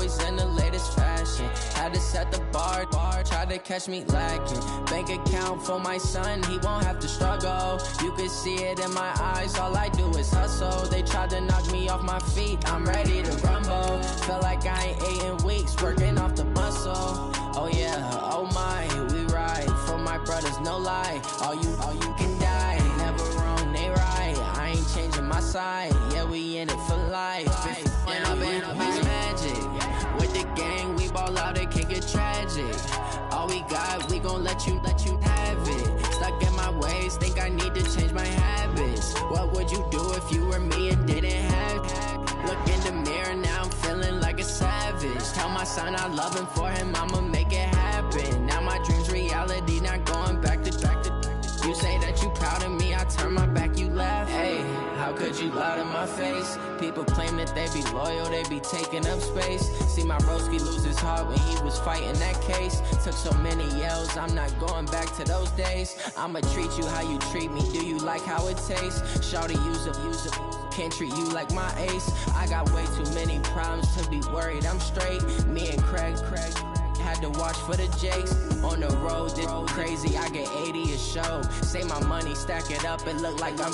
always in the latest fashion. Had to set the bar, tried to catch me lacking. Bank account for my son, he won't have to struggle. You can see it in my eyes, all I do is hustle. They tried to knock me off my feet, I'm ready to rumble. Feel like I ain't ate in weeks, working off the muscle. Oh yeah, oh my, we ride for my brothers, no lie. All you can die, never wrong, they right. I ain't changing my side, yeah, we in it for life. And I've been magic. With the gang, we ball out, it can get tragic. All we got, we gon' let you have it. Stuck in my ways, think I need to change my habits. What would you do if you were me and didn't have it? Look in the mirror, now I'm feeling like a savage. Tell my son I love him, for him I'ma make it happen. Now my dream's reality, not going back to. You say that you proud of me, I turn my back, you laugh. Hey, how could you lie to my face? People claim that they be loyal, they be taking up space. See my broski lose his heart when he was fighting that case. Took so many yells, I'm not going back to those days. I'ma treat you how you treat me, do you like how it tastes? Shawty, use it, can't treat you like my ace. I got way too many problems to be worried, I'm straight. Me and Craig had to watch for the Jakes. On the road, this crazy, I get 80 a show. Say my money, stack it up, it look like I'm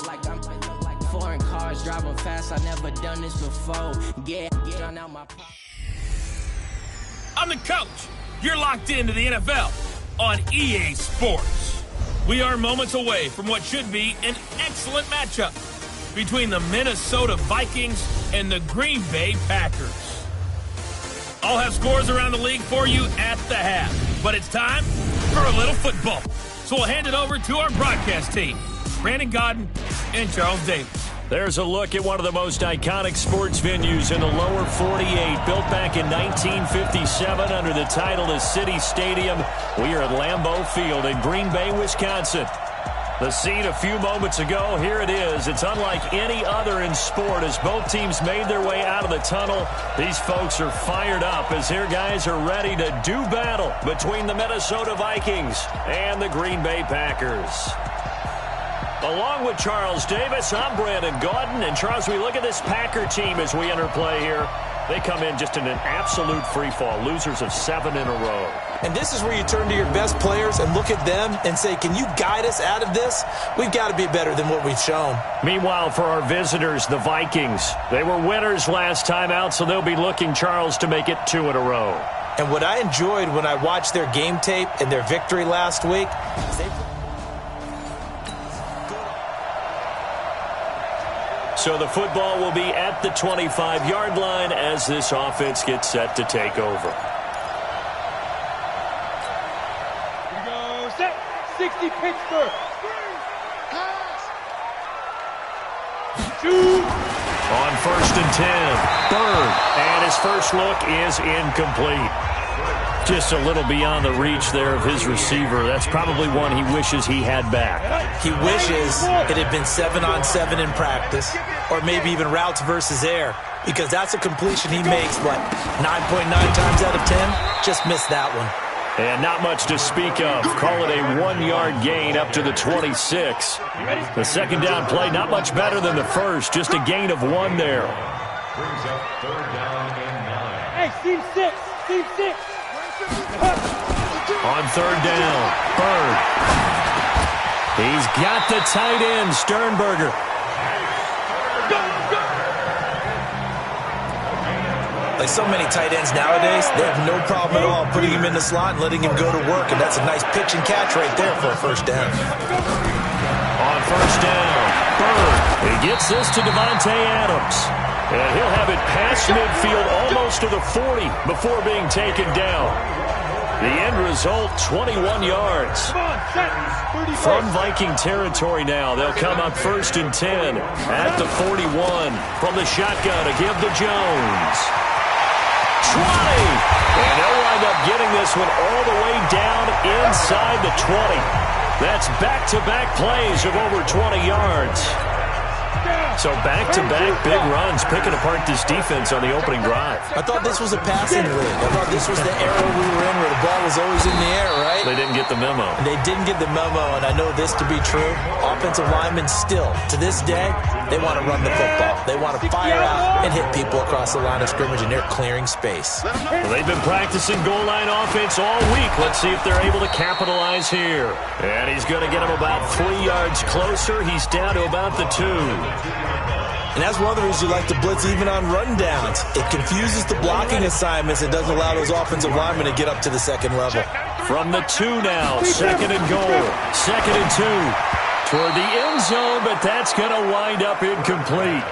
foreign cars, driving fast, I never done this before. Get on out my pocket. I'm the coach. You're locked into the NFL on EA Sports. We are moments away from what should be an excellent matchup between the Minnesota Vikings and the Green Bay Packers. I'll have scores around the league for you at the half, but it's time for a little football. So we'll hand it over to our broadcast team, Brandon Godden and Charles Davis. There's a look at one of the most iconic sports venues in the lower 48, built back in 1957 under the title of City Stadium. We are at Lambeau Field in Green Bay, Wisconsin. The scene a few moments ago, here it is. It's unlike any other in sport as both teams made their way out of the tunnel. These folks are fired up as their guys are ready to do battle between the Minnesota Vikings and the Green Bay Packers. Along with Charles Davis, I'm Brandon Gaudin. And Charles, we look at this Packer team as we enter play here. They come in just in an absolute free fall, losers of 7 in a row. And this is where you turn to your best players and look at them and say, can you guide us out of this? We've got to be better than what we've shown. Meanwhile, for our visitors, the Vikings, they were winners last time out, so they'll be looking, Charles, to make it 2 in a row. And what I enjoyed when I watched their game tape and their victory last week is they... So the football will be at the 25-yard line as this offense gets set to take over. Here we go, set, 60 Pittsburgh. Shoot. On 1st and 10, Bird, and his first look is incomplete. Just a little beyond the reach there of his receiver. That's probably one he wishes he had back. He wishes it had been 7-on-7 in practice, or maybe even routes versus air, because that's a completion he makes, 9.9 times out of 10? Just missed that one. And not much to speak of. Call it a 1-yard gain up to the 26. The second down play, not much better than the first, just a gain of 1 there. Brings up 3rd down and 9. Hey, Steve 6, Steve 6. On 3rd down, Bird. He's got the tight end, Sternberger. Like so many tight ends nowadays, they have no problem at all putting him in the slot and letting him go to work, and that's a nice pitch and catch right there for a 1st down. On 1st down, Bird. He gets this to Devontae Adams. And he'll have it past midfield almost to the 40 before being taken down. The end result, 21 yards. From Viking territory now, they'll come up 1st and 10 at the 41 from the shotgun to give to Jones. 20! And they'll wind up getting this one all the way down inside the 20. That's back-to-back plays of over 20 yards. So back-to-back big runs, picking apart this defense on the opening drive. I thought this was a passing league. I thought this was the era we were in where the ball was always in the air, right? They didn't get the memo. They didn't get the memo, and I know this to be true. Offensive linemen still, to this day, they want to run the football. They want to fire out and hit people across the line of scrimmage, and they're clearing space. Well, they've been practicing goal line offense all week. Let's see if they're able to capitalize here. And he's going to get him about 3 yards closer. He's down to about the 2. And that's one of the reasons you like to blitz even on rundowns. It confuses the blocking assignments. It doesn't allow those offensive linemen to get up to the second level. From the 2 now, 2nd and goal. 2nd and 2. Toward the end zone, but that's going to wind up incomplete.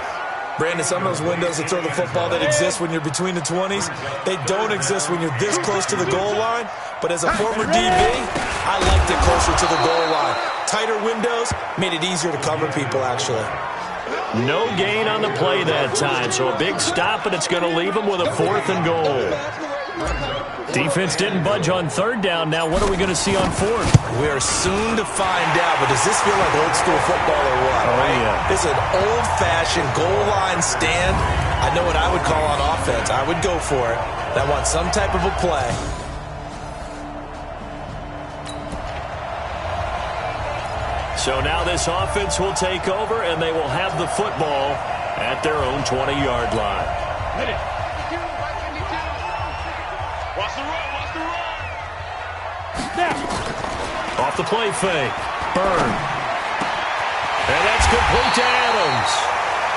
Brandon, some of those windows to throw the football that exist when you're between the 20s, they don't exist when you're this close to the goal line. But as a former DB, I liked it closer to the goal line. Tighter windows made it easier to cover people, actually. No gain on the play that time, so a big stop, and it's going to leave them with a 4th and goal. Defense didn't budge on 3rd down. Now what are we going to see on 4th? We are soon to find out, but does this feel like old school football or what? Oh, right? yeah. This is an old-fashioned goal line stand. I know what I would call on offense. I would go for it. I want some type of a play. So now this offense will take over, and they will have the football at their own 20-yard line. Hit it. Watch the run, watch the run. Snap. Off the play fake. Burn. And that's complete to Adams.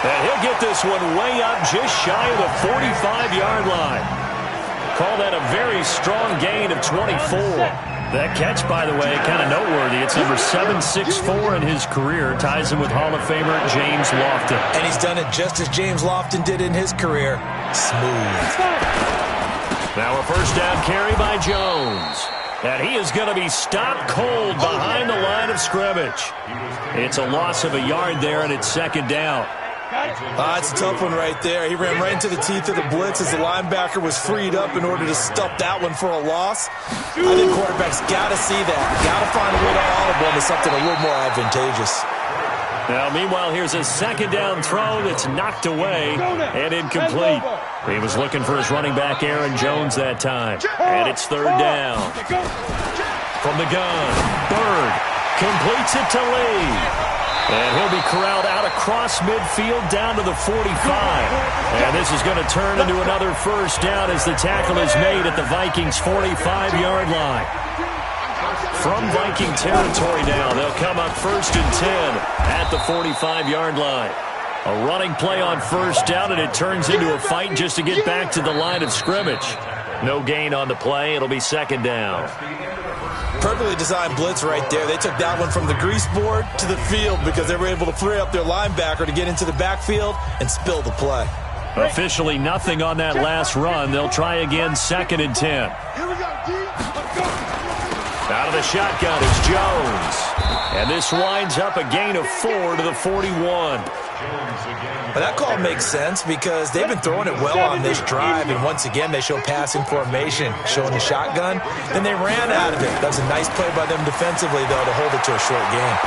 And he'll get this one way up just shy of the 45-yard line. Call that a very strong gain of 24. That catch, by the way, kind of noteworthy. It's number 764 in his career. Ties him with Hall of Famer James Lofton. And he's done it just as James Lofton did in his career. Smooth. Now a first down carry by Jones. And he is going to be stopped cold behind the line of scrimmage. It's a loss of a yard there, and it's 2nd down. It's a tough one right there. He ran right into the teeth of the blitz as the linebacker was freed up in order to stuff that one for a loss. I think quarterbacks got to see that. Got to find a way to audible into something a little more advantageous. Now, meanwhile, here's a 2nd down throw that's knocked away and incomplete. He was looking for his running back, Aaron Jones, that time. And it's 3rd down. From the gun, Bird completes it to Lee. And he'll be corralled out across midfield down to the 45. And this is going to turn into another first down as the tackle is made at the Vikings' 45-yard line. From Viking territory now, they'll come up 1st and 10 at the 45-yard line. A running play on 1st down, and it turns into a fight just to get back to the line of scrimmage. No gain on the play. It'll be 2nd down. Perfectly designed blitz right there. They took that one from the grease board to the field because they were able to free up their linebacker to get into the backfield and spill the play. Officially nothing on that last run. They'll try again, 2nd and 10. Here we go, D. Let's go. Out of the shotgun is Jones. And this winds up a gain of 4 to the 41. But that call makes sense because they've been throwing it well on this drive, and once again they show passing formation, showing the shotgun. Then they ran out of it. That was a nice play by them defensively, though, to hold it to a short game.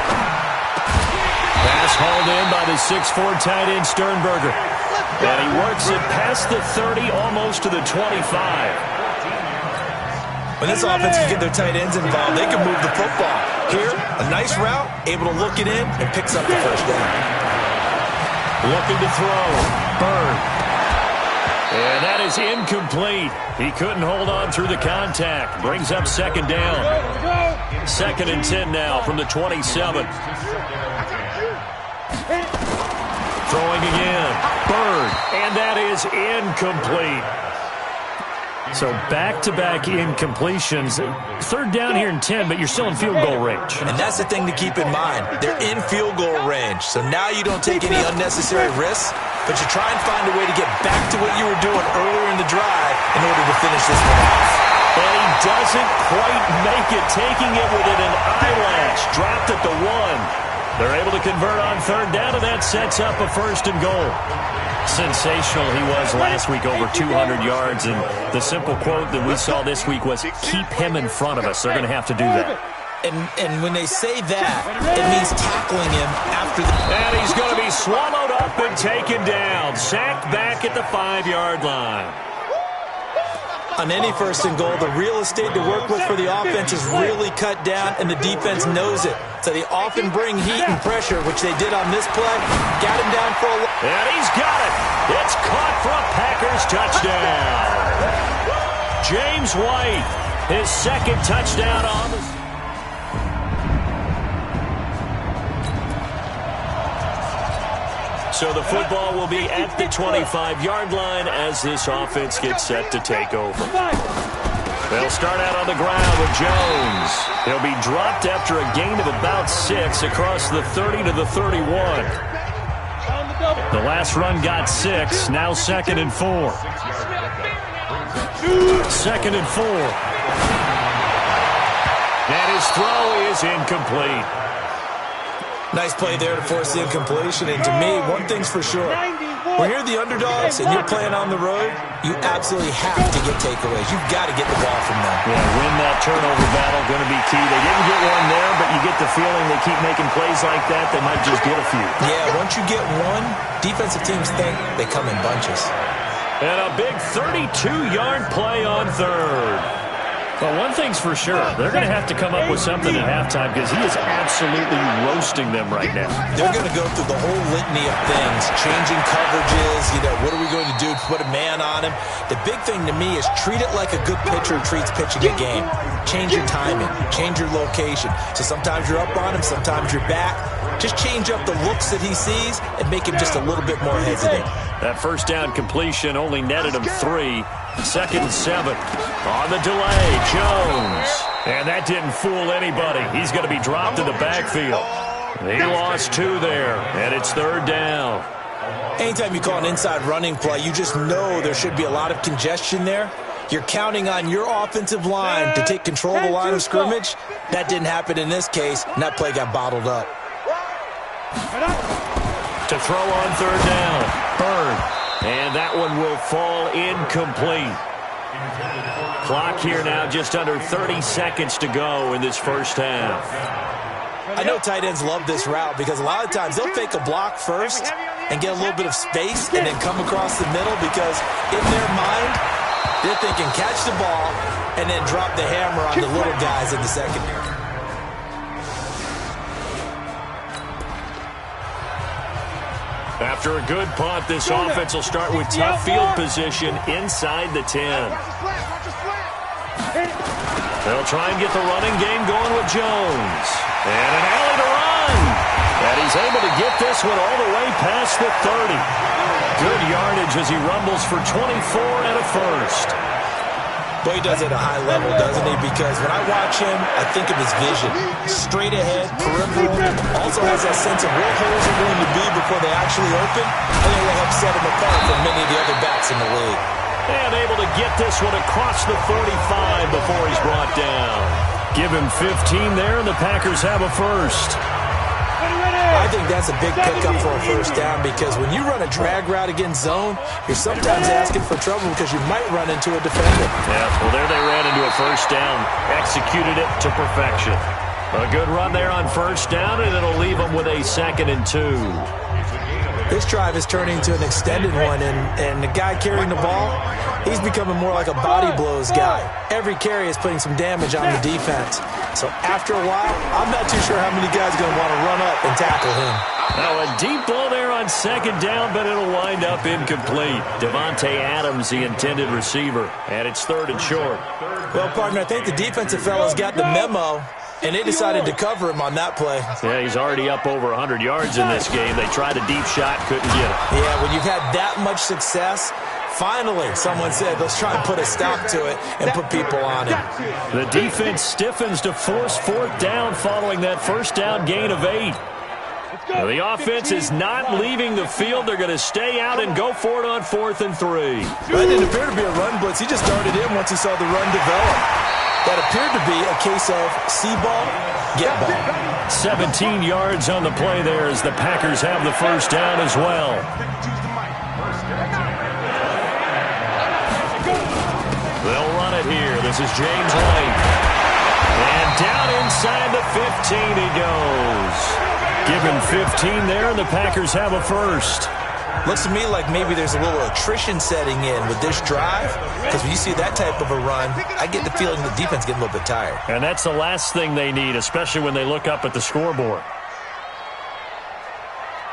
Pass hauled in by the 6'4" tight end Sternberger. And he works it past the 30, almost to the 25. When this offense can get their tight ends involved, they can move the football. Here, a nice route, able to look it in, and picks up the first down. Looking to throw. Bird. And that is incomplete. He couldn't hold on through the contact. Brings up 2nd down. 2nd and 10 now from the 27. Throwing again. Bird. And that is incomplete. So back-to-back incompletions. 3rd down here in 10, but you're still in field goal range. And that's the thing to keep in mind. They're in field goal range. So now you don't take any unnecessary risks, but you try and find a way to get back to what you were doing earlier in the drive in order to finish this one off. And he doesn't quite make it, taking it within an eyelash. Dropped at the 1. They're able to convert on 3rd down, and that sets up a 1st and goal. Sensational he was last week, over 200 yards, and the simple quote that we saw this week was, keep him in front of us. They're going to have to do that. And when they say that, it means tackling him after the... And he's going to be swallowed up and taken down. Sacked back at the 5-yard line. On any first and goal, the real estate to work with for the offense is really cut down, and the defense knows it. So they often bring heat and pressure, which they did on this play. Got him down for a... And he's got it. It's caught for a Packers touchdown. James White, his second touchdown on the... So the football will be at the 25-yard line as this offense gets set to take over. They'll start out on the ground with Jones. He'll be dropped after a gain of about 6 across the 30 to the 31. The last run got 6, now 2nd and 4. 2nd and 4. And his throw is incomplete. Nice play there to force the incompletion. And to me, one thing's for sure. When you're the underdogs and you're playing on the road, you absolutely have to get takeaways. You've got to get the ball from them. Yeah, win that turnover battle, going to be key. They didn't get one there, but you get the feeling they keep making plays like that, they might just get a few. Yeah, once you get one, defensive teams think they come in bunches. And a big 32-yard play on third. Well, one thing's for sure. They're going to have to come up with something at halftime because he is absolutely roasting them right now. They're going to go through the whole litany of things, changing coverages, what are we going to do to put a man on him? The big thing to me is treat it like a good pitcher treats pitching a game. Change your timing, change your location. So sometimes you're up on him, sometimes you're back. Just change up the looks that he sees and make him just a little bit more hesitant. That first down completion only netted him 3. 2nd and 7. On the delay, Jones. And that didn't fool anybody. He's going to be dropped in the backfield. He lost 2 there, and it's 3rd down. Anytime you call an inside running play, you just know there should be a lot of congestion there. You're counting on your offensive line to take control of the line of scrimmage. That didn't happen in this case, and that play got bottled up. To throw on 3rd down, Bird. And that one will fall incomplete. Clock here now, just under 30 seconds to go in this first half. I know tight ends love this route because a lot of times they'll fake a block first and get a little bit of space and then come across the middle because in their mind, they're thinking catch the ball and then drop the hammer on the little guys in the secondary. After a good punt, this offense will start with tough field position inside the 10. They'll try and get the running game going with Jones. And an alley to run. And he's able to get this one all the way past the 30. Good yardage as he rumbles for 24 and a first. Boy, he does it at a high level, doesn't he? Because when I watch him, I think of his vision. Straight ahead, peripheral. Also has that sense of where holes are going to be before they actually open. And it will upset him apart from many of the other backs in the league. And able to get this one across the 45 before he's brought down. Give him 15 there, and the Packers have a first. I think that's a big pickup for a first down because when you run a drag route against zone, you're sometimes asking for trouble because you might run into a defender. Yeah, well, there they ran into a first down. Executed it to perfection. A good run there on first down, and it'll leave them with a 2nd and 2. This drive is turning into an extended one, and the guy carrying the ball, he's becoming more like a body blows guy. Every carry is putting some damage on the defense. So after a while, I'm not too sure how many guys are going to want to run up and tackle him. Now a deep ball there on 2nd down, but it'll wind up incomplete. Devontae Adams, the intended receiver, and it's 3rd and short. Well, partner, I think the defensive fellas got the memo, and they decided to cover him on that play. Yeah, he's already up over 100 yards in this game. They tried a deep shot, couldn't get it. Yeah, when you've had that much success, finally someone said, let's try and put a stop to it and put people on him. The defense stiffens to force 4th down following that first down gain of 8. Now, the offense is not leaving the field. They're going to stay out and go for it on 4th and 3. Well, it didn't appear to be a run blitz. He just darted in once he saw the run develop. That appeared to be a case of see ball, get ball. 17 yards on the play there as the Packers have the first down as well. They'll run it here. This is James White. And down inside the 15 he goes. Give him 15 there, and the Packers have a first. Looks to me like maybe there's a little attrition setting in with this drive, because when you see that type of a run, I get the feeling the defense getting a little bit tired. And that's the last thing they need, especially when they look up at the scoreboard.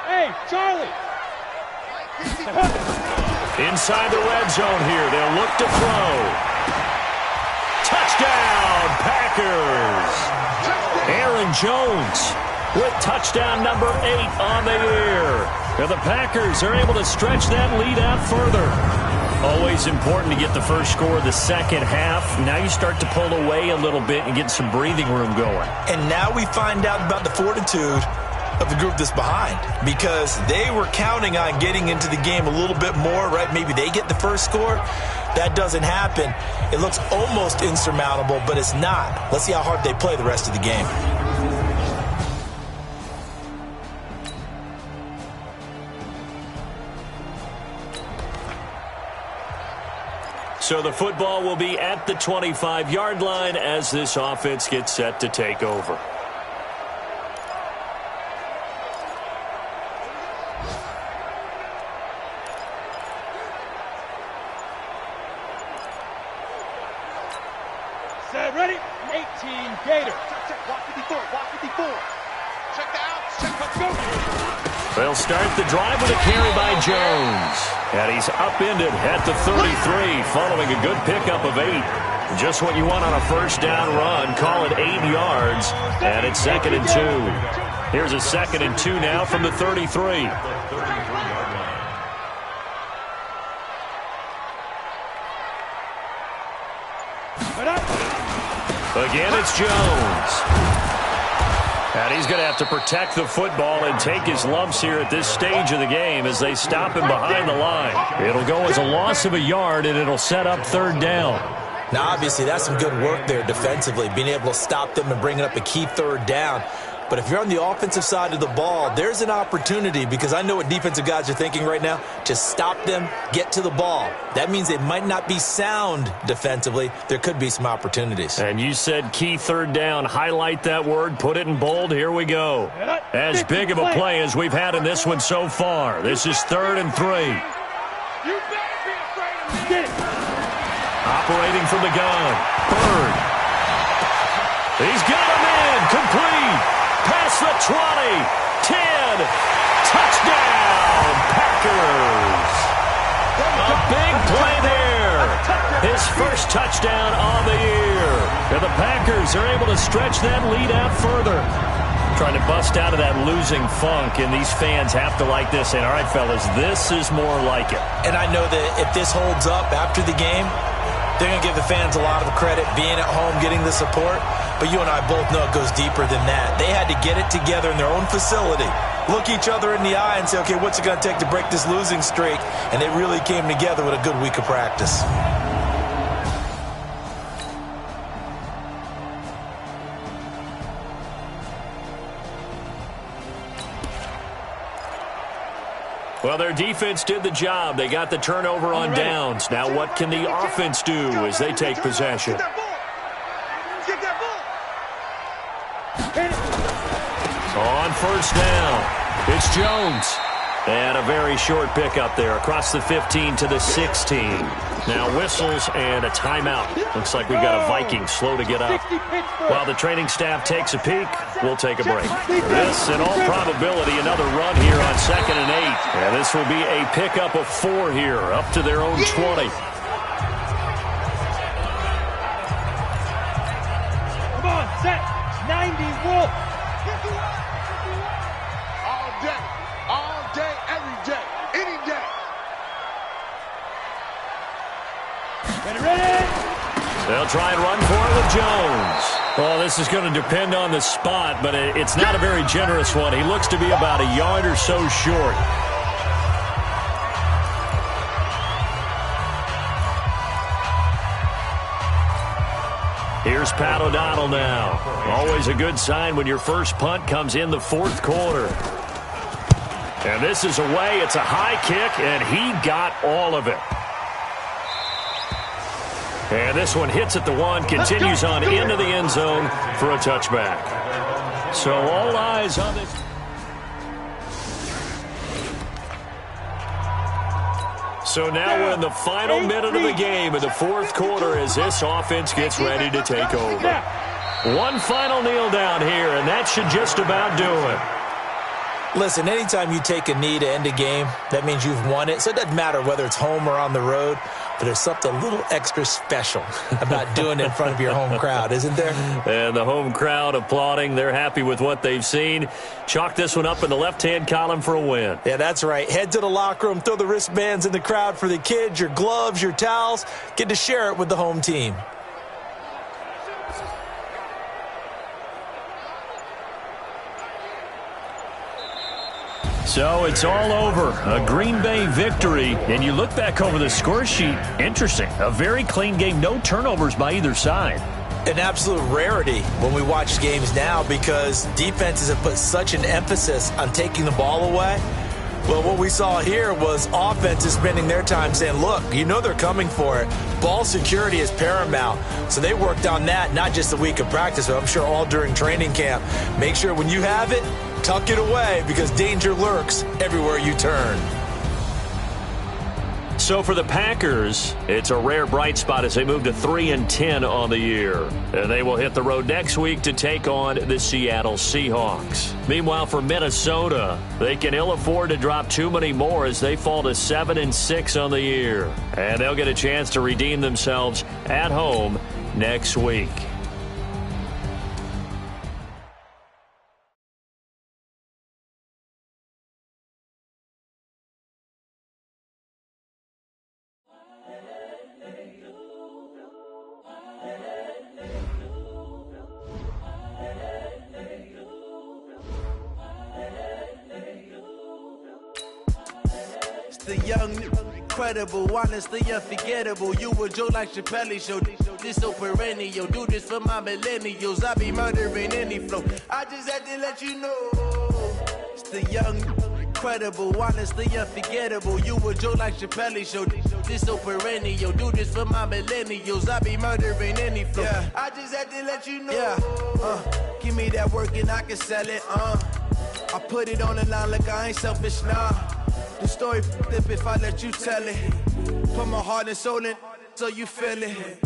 Hey, Charlie! Inside the red zone here, they'll look to throw. Touchdown, Packers! Aaron Jones with touchdown number 8 on the year. And the Packers are able to stretch that lead out further. Always important to get the first score of the second half. Now you start to pull away a little bit and get some breathing room going. And now we find out about the fortitude of the group that's behind, because they were counting on getting into the game a little bit more, right? Maybe they get the first score. That doesn't happen. It looks almost insurmountable, but it's not. Let's see how hard they play the rest of the game. So the football will be at the 25-yard line as this offense gets set to take over. Set, ready? 18, Gator. Check, walk 54, walk 54. Check the outs, check, let's go. They'll start the drive with a carry by Jones. And he's upended at the 33 following a good pickup of 8. Just what you want on a first down run. Call it 8 yards. And it's 2nd and 2. Here's a 2nd and 2 now from the 33. Again, it's Jones. And he's going to have to protect the football and take his lumps here at this stage of the game as they stop him behind the line. It'll go as a loss of a yard, and it'll set up 3rd down. Now, obviously, that's some good work there defensively, being able to stop them and bringing up a key 3rd down. But if you're on the offensive side of the ball, there's an opportunity, because I know what defensive guys are thinking right now. Just stop them, get to the ball. That means they might not be sound defensively. There could be some opportunities. And you said key 3rd down. Highlight that word, put it in bold. Here we go. As big of a play as we've had in this one so far. This is 3rd and 3. You better be afraid of me. Get it. Operating from the gun. Bird. He's got him in. Complete. Past the 20, 10, touchdown, Packers. A big play there. His first touchdown on the year. And the Packers are able to stretch that lead out further. Trying to bust out of that losing funk, and these fans have to like this. And all right, fellas, this is more like it. And I know that if this holds up after the game, they're going to give the fans a lot of credit, being at home, getting the support. But you and I both know it goes deeper than that. They had to get it together in their own facility, look each other in the eye and say, okay, what's it going to take to break this losing streak? And they really came together with a good week of practice. Well, their defense did the job. They got the turnover on downs. Now what can the offense do as they take possession? On first down, it's Jones. And a very short pickup there across the 15 to the 16. Now whistles and a timeout. Looks like we've got a Viking slow to get up. While the training staff takes a peek, we'll take a break. This, in all probability, another run here on 2nd and 8. And this will be a pickup of 4 here, up to their own 20. Come on, set. 90, Wolf. All day, every day, any day. Ready? They'll try and run for it with Jones. Well, this is going to depend on the spot, but it's not a very generous one. He looks to be about a yard or so short. Here's Pat O'Donnell now. Always a good sign when your first punt comes in the 4th quarter. And this is away. It's a high kick, and he got all of it. And this one hits at the 1, continues on into the end zone for a touchback. So all eyes on this. So now we're in the final minute of the game in the fourth quarter as this offense gets ready to take over. One final kneel down here, and that should just about do it. Listen, anytime you take a knee to end a game, that means you've won it. So it doesn't matter whether it's home or on the road, but there's something a little extra special about doing it in front of your home crowd, isn't there? And the home crowd applauding. They're happy with what they've seen. Chalk this one up in the left-hand column for a win. Yeah, that's right. Head to the locker room, throw the wristbands in the crowd for the kids, your gloves, your towels. Get to share it with the home team. So it's all over. A Green Bay victory. And you look back over the score sheet. Interesting. A very clean game. No turnovers by either side. An absolute rarity when we watch games now because defenses have put such an emphasis on taking the ball away. Well, what we saw here was offenses spending their time saying, look, you know they're coming for it. Ball security is paramount. So they worked on that not just a week of practice, but I'm sure all during training camp. Make sure when you have it, tuck it away because danger lurks everywhere you turn. So for the Packers, it's a rare bright spot as they move to 3-10 on the year. And they will hit the road next week to take on the Seattle Seahawks. Meanwhile, for Minnesota, they can ill afford to drop too many more as they fall to 7-6 on the year. And they'll get a chance to redeem themselves at home next week. The young, incredible, honestly unforgettable. You a Joe like Chappelle show. This so perennial. Do this for my millennials. I be murdering any flow. I just had to let you know. It's the young, incredible, honestly unforgettable. You a Joe like Chappelle show. This so perennial. Do this for my millennials. I be murdering any flow. Yeah. I just had to let you know. Yeah. Give me that work and I can sell it. I put it on the line like I ain't selfish, nah. The story flip if I let you tell it. Put my heart and soul in so you feel it.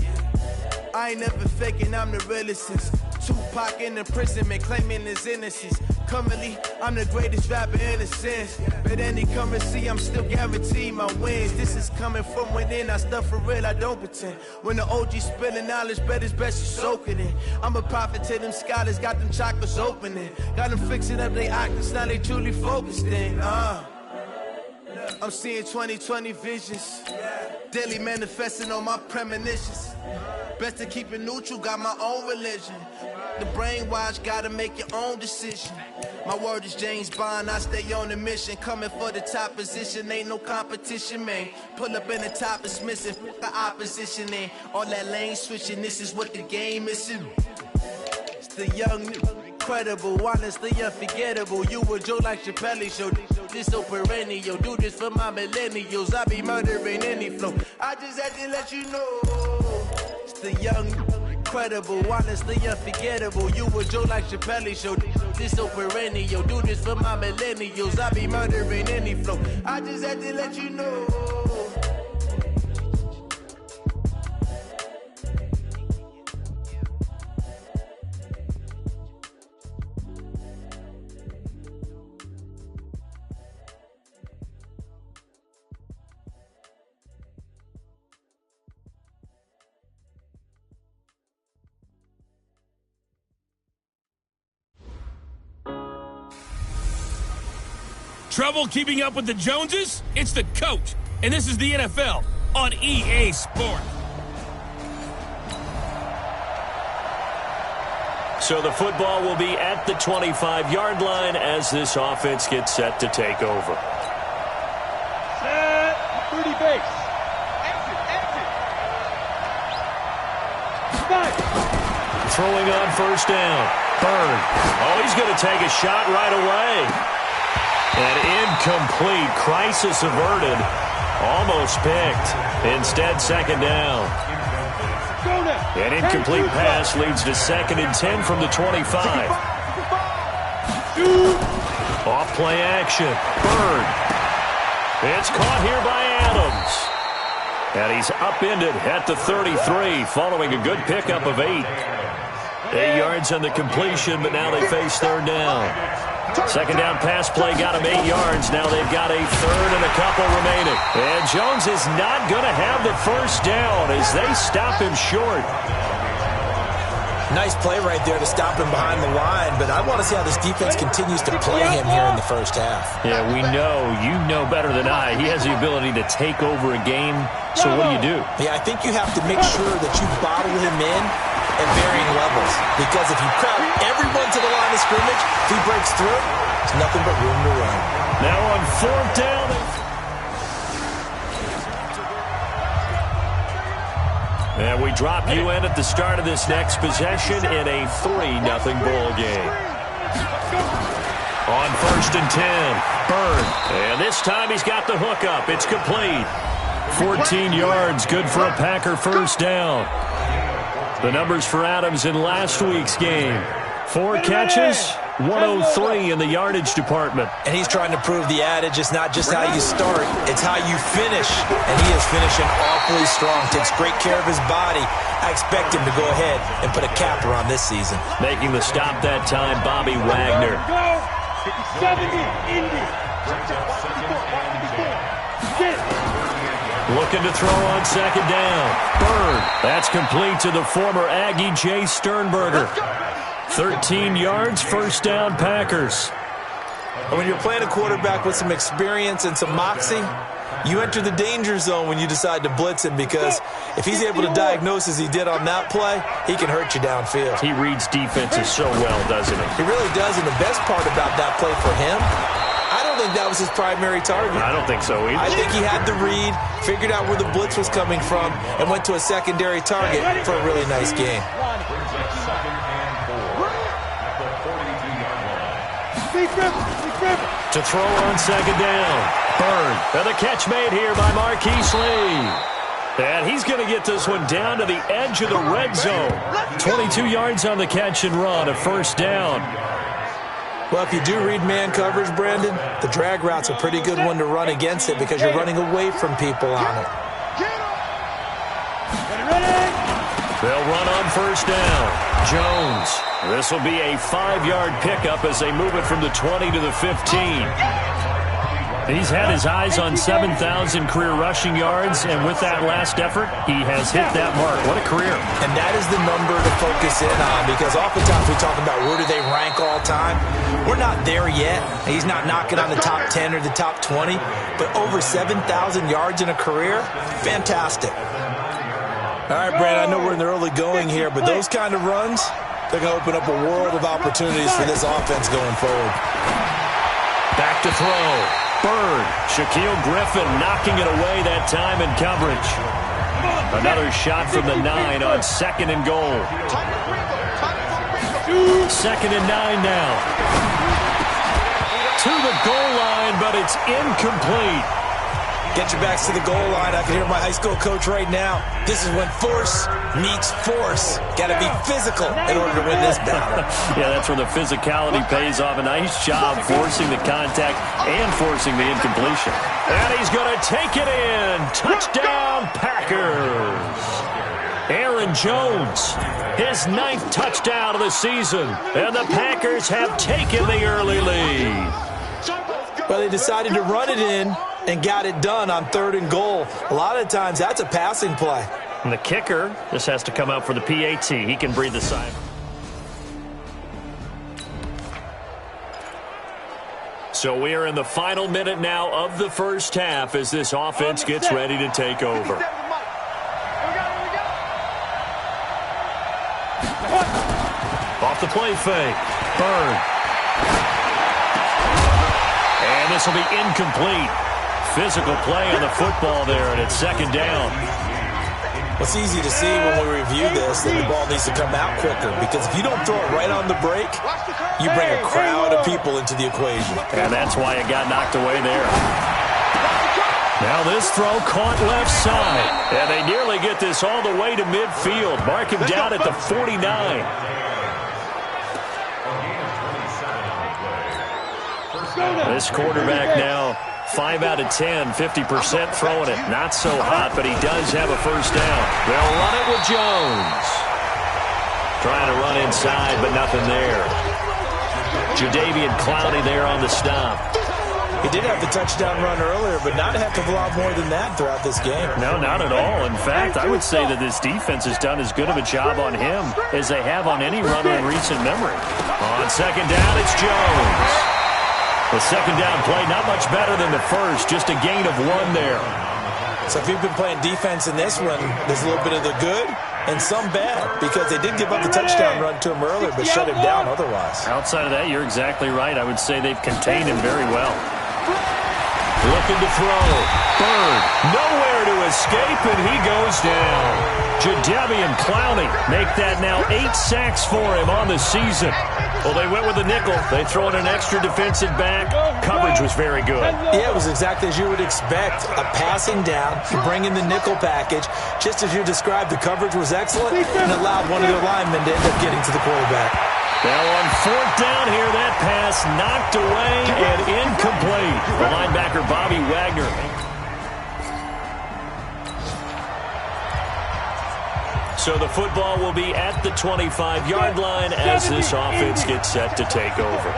I ain't never faking, I'm the realest since Tupac in imprisonment, claiming his innocence. Currently, I'm the greatest rapper in a sense. But any currency, I'm still guaranteed my wins. This is coming from within, I stuff for real, I don't pretend. When the OG spilling knowledge, bet it's best you soak it in. I'm a prophet to them scholars, got them chakras opening. Got them fixing up they octaves, now they truly focused in. I'm seeing 2020 visions, daily manifesting on my premonitions. Best to keep it neutral, got my own religion. The brainwash, gotta make your own decision. My word is James Bond, I stay on a mission. Coming for the top position, ain't no competition, man. Pull up in the top, it's missing, the opposition in. All that lane switching, this is what the game is. It's the young, incredible, honestly unforgettable. You a Joe like Chappelle show. This so perennial. Do this for my millennials. I be murdering any flow. I just had to let you know. It's the young, incredible, honestly unforgettable. You a Joe like Chappelle show. This so perennial. Do this for my millennials. I be murdering any flow. I just had to let you know. Trouble keeping up with the Joneses? It's the coach, and this is the NFL on EA Sports. So the football will be at the 25-yard line as this offense gets set to take over. Set, 30 base. Exit. Snipes. Throwing on first down. Bird. Oh, he's going to take a shot right away. And incomplete. Crisis averted. Almost picked. Instead, second down. An incomplete pass leads to 2nd and 10 from the 25. Off play action. Bird. It's caught here by Adams. And he's upended at the 33 following a good pickup of 8. 8 yards on the completion, but now they face 3rd down. 2nd down pass play got him 8 yards. Now they've got a 3rd and a couple remaining. And Jones is not going to have the 1st down as they stop him short. Nice play right there to stop him behind the line, but I want to see how this defense continues to play him here in the 1st half. Yeah, we know. You know better than I. He has the ability to take over a game, so what do? Yeah, I think you have to make sure that you bottle him in at varying levels, because if you crowd everyone to the line of scrimmage, if he breaks through, there's nothing but room to run. Now on 4th down. And we drop you in at the start of this next possession in a 3-0 ball game. On 1st and 10, Bird. And this time he's got the hook up. It's complete. 14 yards, good for a Packer 1st down. The numbers for Adams in last week's game. 4 catches, 103 in the yardage department. And he's trying to prove the adage, it's not just how you start, it's how you finish. And he is finishing awfully strong, takes great care of his body. I expect him to go ahead and put a capper on this season. Making the stop that time, Bobby Wagner. 70, Indy. Looking to throw on 2nd down. Bird. That's complete to the former Aggie Jay Sternberger. 13 yards, 1st down Packers. And when you're playing a quarterback with some experience and some moxie, you enter the danger zone when you decide to blitz him, because if he's able to diagnose as he did on that play, he can hurt you downfield. He reads defenses so well, doesn't he? He really does, and the best part about that play for him, I don't think that was his primary target. I don't think so either. I think he had the read, figured out where the blitz was coming from, and went to a secondary target for a really nice game. To throw on 2nd down. Bird. And the catch made here by Marquise Lee. And he's going to get this one down to the edge of the red zone. 22 yards on the catch and run, a 1st down. Well, if you do read man coverage, Brandon, the drag route's a pretty good one to run against it because you're running away from people on it. They'll run on 1st down. Jones. This will be a 5-yard pickup as they move it from the 20 to the 15. He's had his eyes on 7,000 career rushing yards, and with that last effort, he has hit that mark. What a career. And that is the number to focus in on, because oftentimes we talk about where do they rank all time. We're not there yet. He's not knocking on the top 10 or the top 20, but over 7,000 yards in a career, fantastic. All right, Brandon, I know we're in the early going here, but those kind of runs, they're going to open up a world of opportunities for this offense going forward. Back to throw. Bird. Shaquille Griffin knocking it away that time in coverage. Another shot from the 9 on 2nd and goal. 2nd and 9 now. To the goal line, but it's incomplete. Get your backs to the goal line. I can hear my high school coach right now. This is when force meets force. Got to be physical in order to win this battle. Yeah, that's where the physicality pays off. A nice job forcing the contact and forcing the incompletion. And he's going to take it in. Touchdown, Packers. Aaron Jones, his 9th touchdown of the season. And the Packers have taken the early lead. Well, they decided to run it in and got it done on 3rd and goal. A lot of times that's a passing play. And the kicker just has to come out for the PAT. He can breathe a sigh. So we are in the final minute now of the 1st half as this offense gets ready to take over. Off the play fake. Bird. And this will be incomplete. Physical play on the football there, and it's 2nd down. It's easy to see when we review this that the ball needs to come out quicker, because if you don't throw it right on the break, you bring a crowd of people into the equation. And that's why it got knocked away there. Now this throw caught left side, and they nearly get this this all the way to midfield. Mark him down at the 49. This quarterback now 5 out of 10, 50% throwing it. Not so hot, but he does have a first down. They'll run it with Jones. Trying to run inside, but nothing there. Jadeveon Clowney there on the stop. He did have the touchdown run earlier, but not have to allow more than that throughout this game. No, not at all. In fact, I would say that this defense has done as good of a job on him as they have on any runner in recent memory. On second down, it's Jones. The second down play, not much better than the first, just a gain of 1 there. So if you've been playing defense in this one, there's a little bit of the good and some bad, because they did give up the touchdown run to him earlier, but shut him down otherwise. Outside of that, you're exactly right. I would say they've contained him very well. Looking to throw. Bird, nowhere to escape, and he goes down. Jadeveon Clowney make that now 8 sacks for him on the season. Well, they went with a nickel. They throw in an extra defensive back. Coverage was very good. Yeah, it was exactly as you would expect. A passing down, you bring in the nickel package. Just as you described, the coverage was excellent and allowed one of their linemen to end up getting to the quarterback. Now on fourth down here, that pass knocked away and incomplete. The linebacker, Bobby Wagner. So the football will be at the 25-yard line as this offense gets set to take over.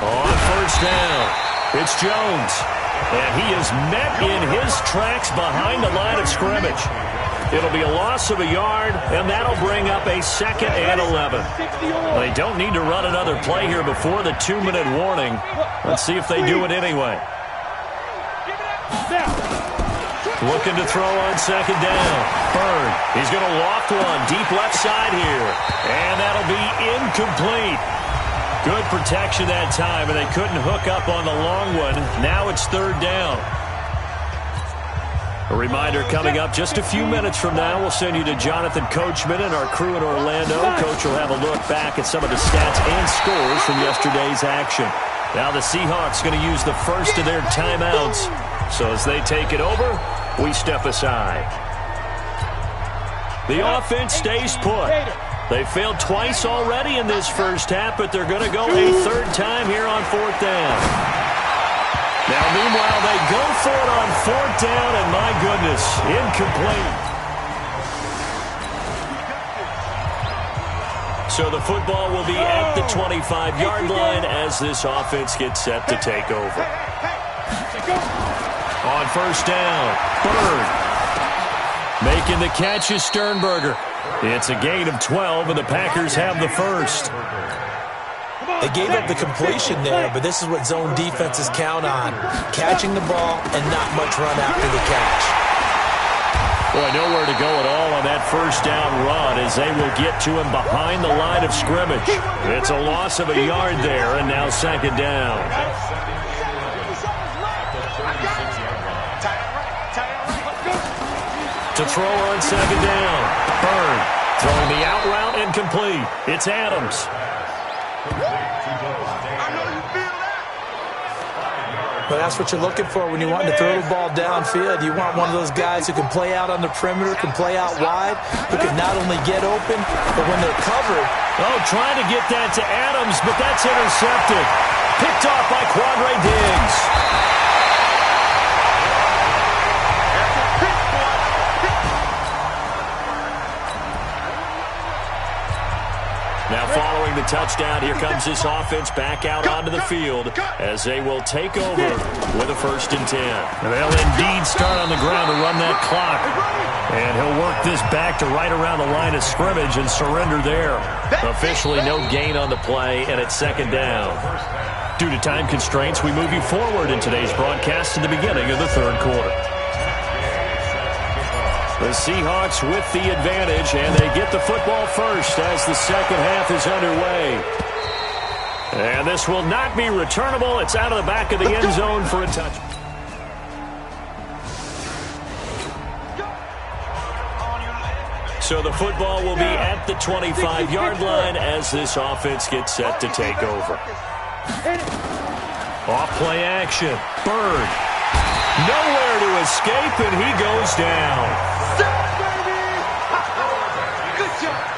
On first down, it's Jones. And he is met in his tracks behind the line of scrimmage. It'll be a loss of a yard, and that'll bring up a 2nd and 11. They don't need to run another play here before the 2-minute warning. Let's see if they do it anyway. Looking to throw on second down. Bird, he's going to loft one deep left side here. And that'll be incomplete. Good protection that time, and they couldn't hook up on the long one. Now it's 3rd down. A reminder coming up just a few minutes from now. We'll send you to Jonathan Coachman and our crew in Orlando. Coach will have a look back at some of the stats and scores from yesterday's action. Now the Seahawks going to use the first of their timeouts. So as they take it over, we step aside. The offense stays put. They failed twice already in this first half, but they're going to go a 3rd time here on 4th down. Now, meanwhile, they go for it on 4th down, and my goodness, incomplete. So the football will be at the 25-yard line as this offense gets set to take over. On first down, Bird. Making the catch is Sternberger. It's a gain of 12, and the Packers have the first. They gave up the completion there, but this is what zone defenses count on. Catching the ball and not much run after the catch. Boy, nowhere to go at all on that first down run as they will get to him behind the line of scrimmage. It's a loss of a yard there, and now 2nd down. To throw on 2nd down. Bird throwing the out route incomplete. It's Adams. But that's what you're looking for when you want to throw the ball downfield. You want one of those guys who can play out on the perimeter, can play out wide, who can not only get open, but when they're covered. Oh, trying to get that to Adams, but that's intercepted. Picked off by Quandre Diggs. Now following the touchdown, here comes this offense back out onto the field as they will take over with a 1st and 10. They'll indeed start on the ground to run that clock. And he'll work this back to right around the line of scrimmage and surrender there. Officially no gain on the play, and it's 2nd down. Due to time constraints, we move you forward in today's broadcast to the beginning of the 3rd quarter. The Seahawks with the advantage, and they get the football first as the 2nd half is underway. And this will not be returnable. It's out of the back of the end zone for a touch. So the football will be at the 25-yard line as this offense gets set to take over. Off play action. Bird. Nowhere to escape, and he goes down. Good job.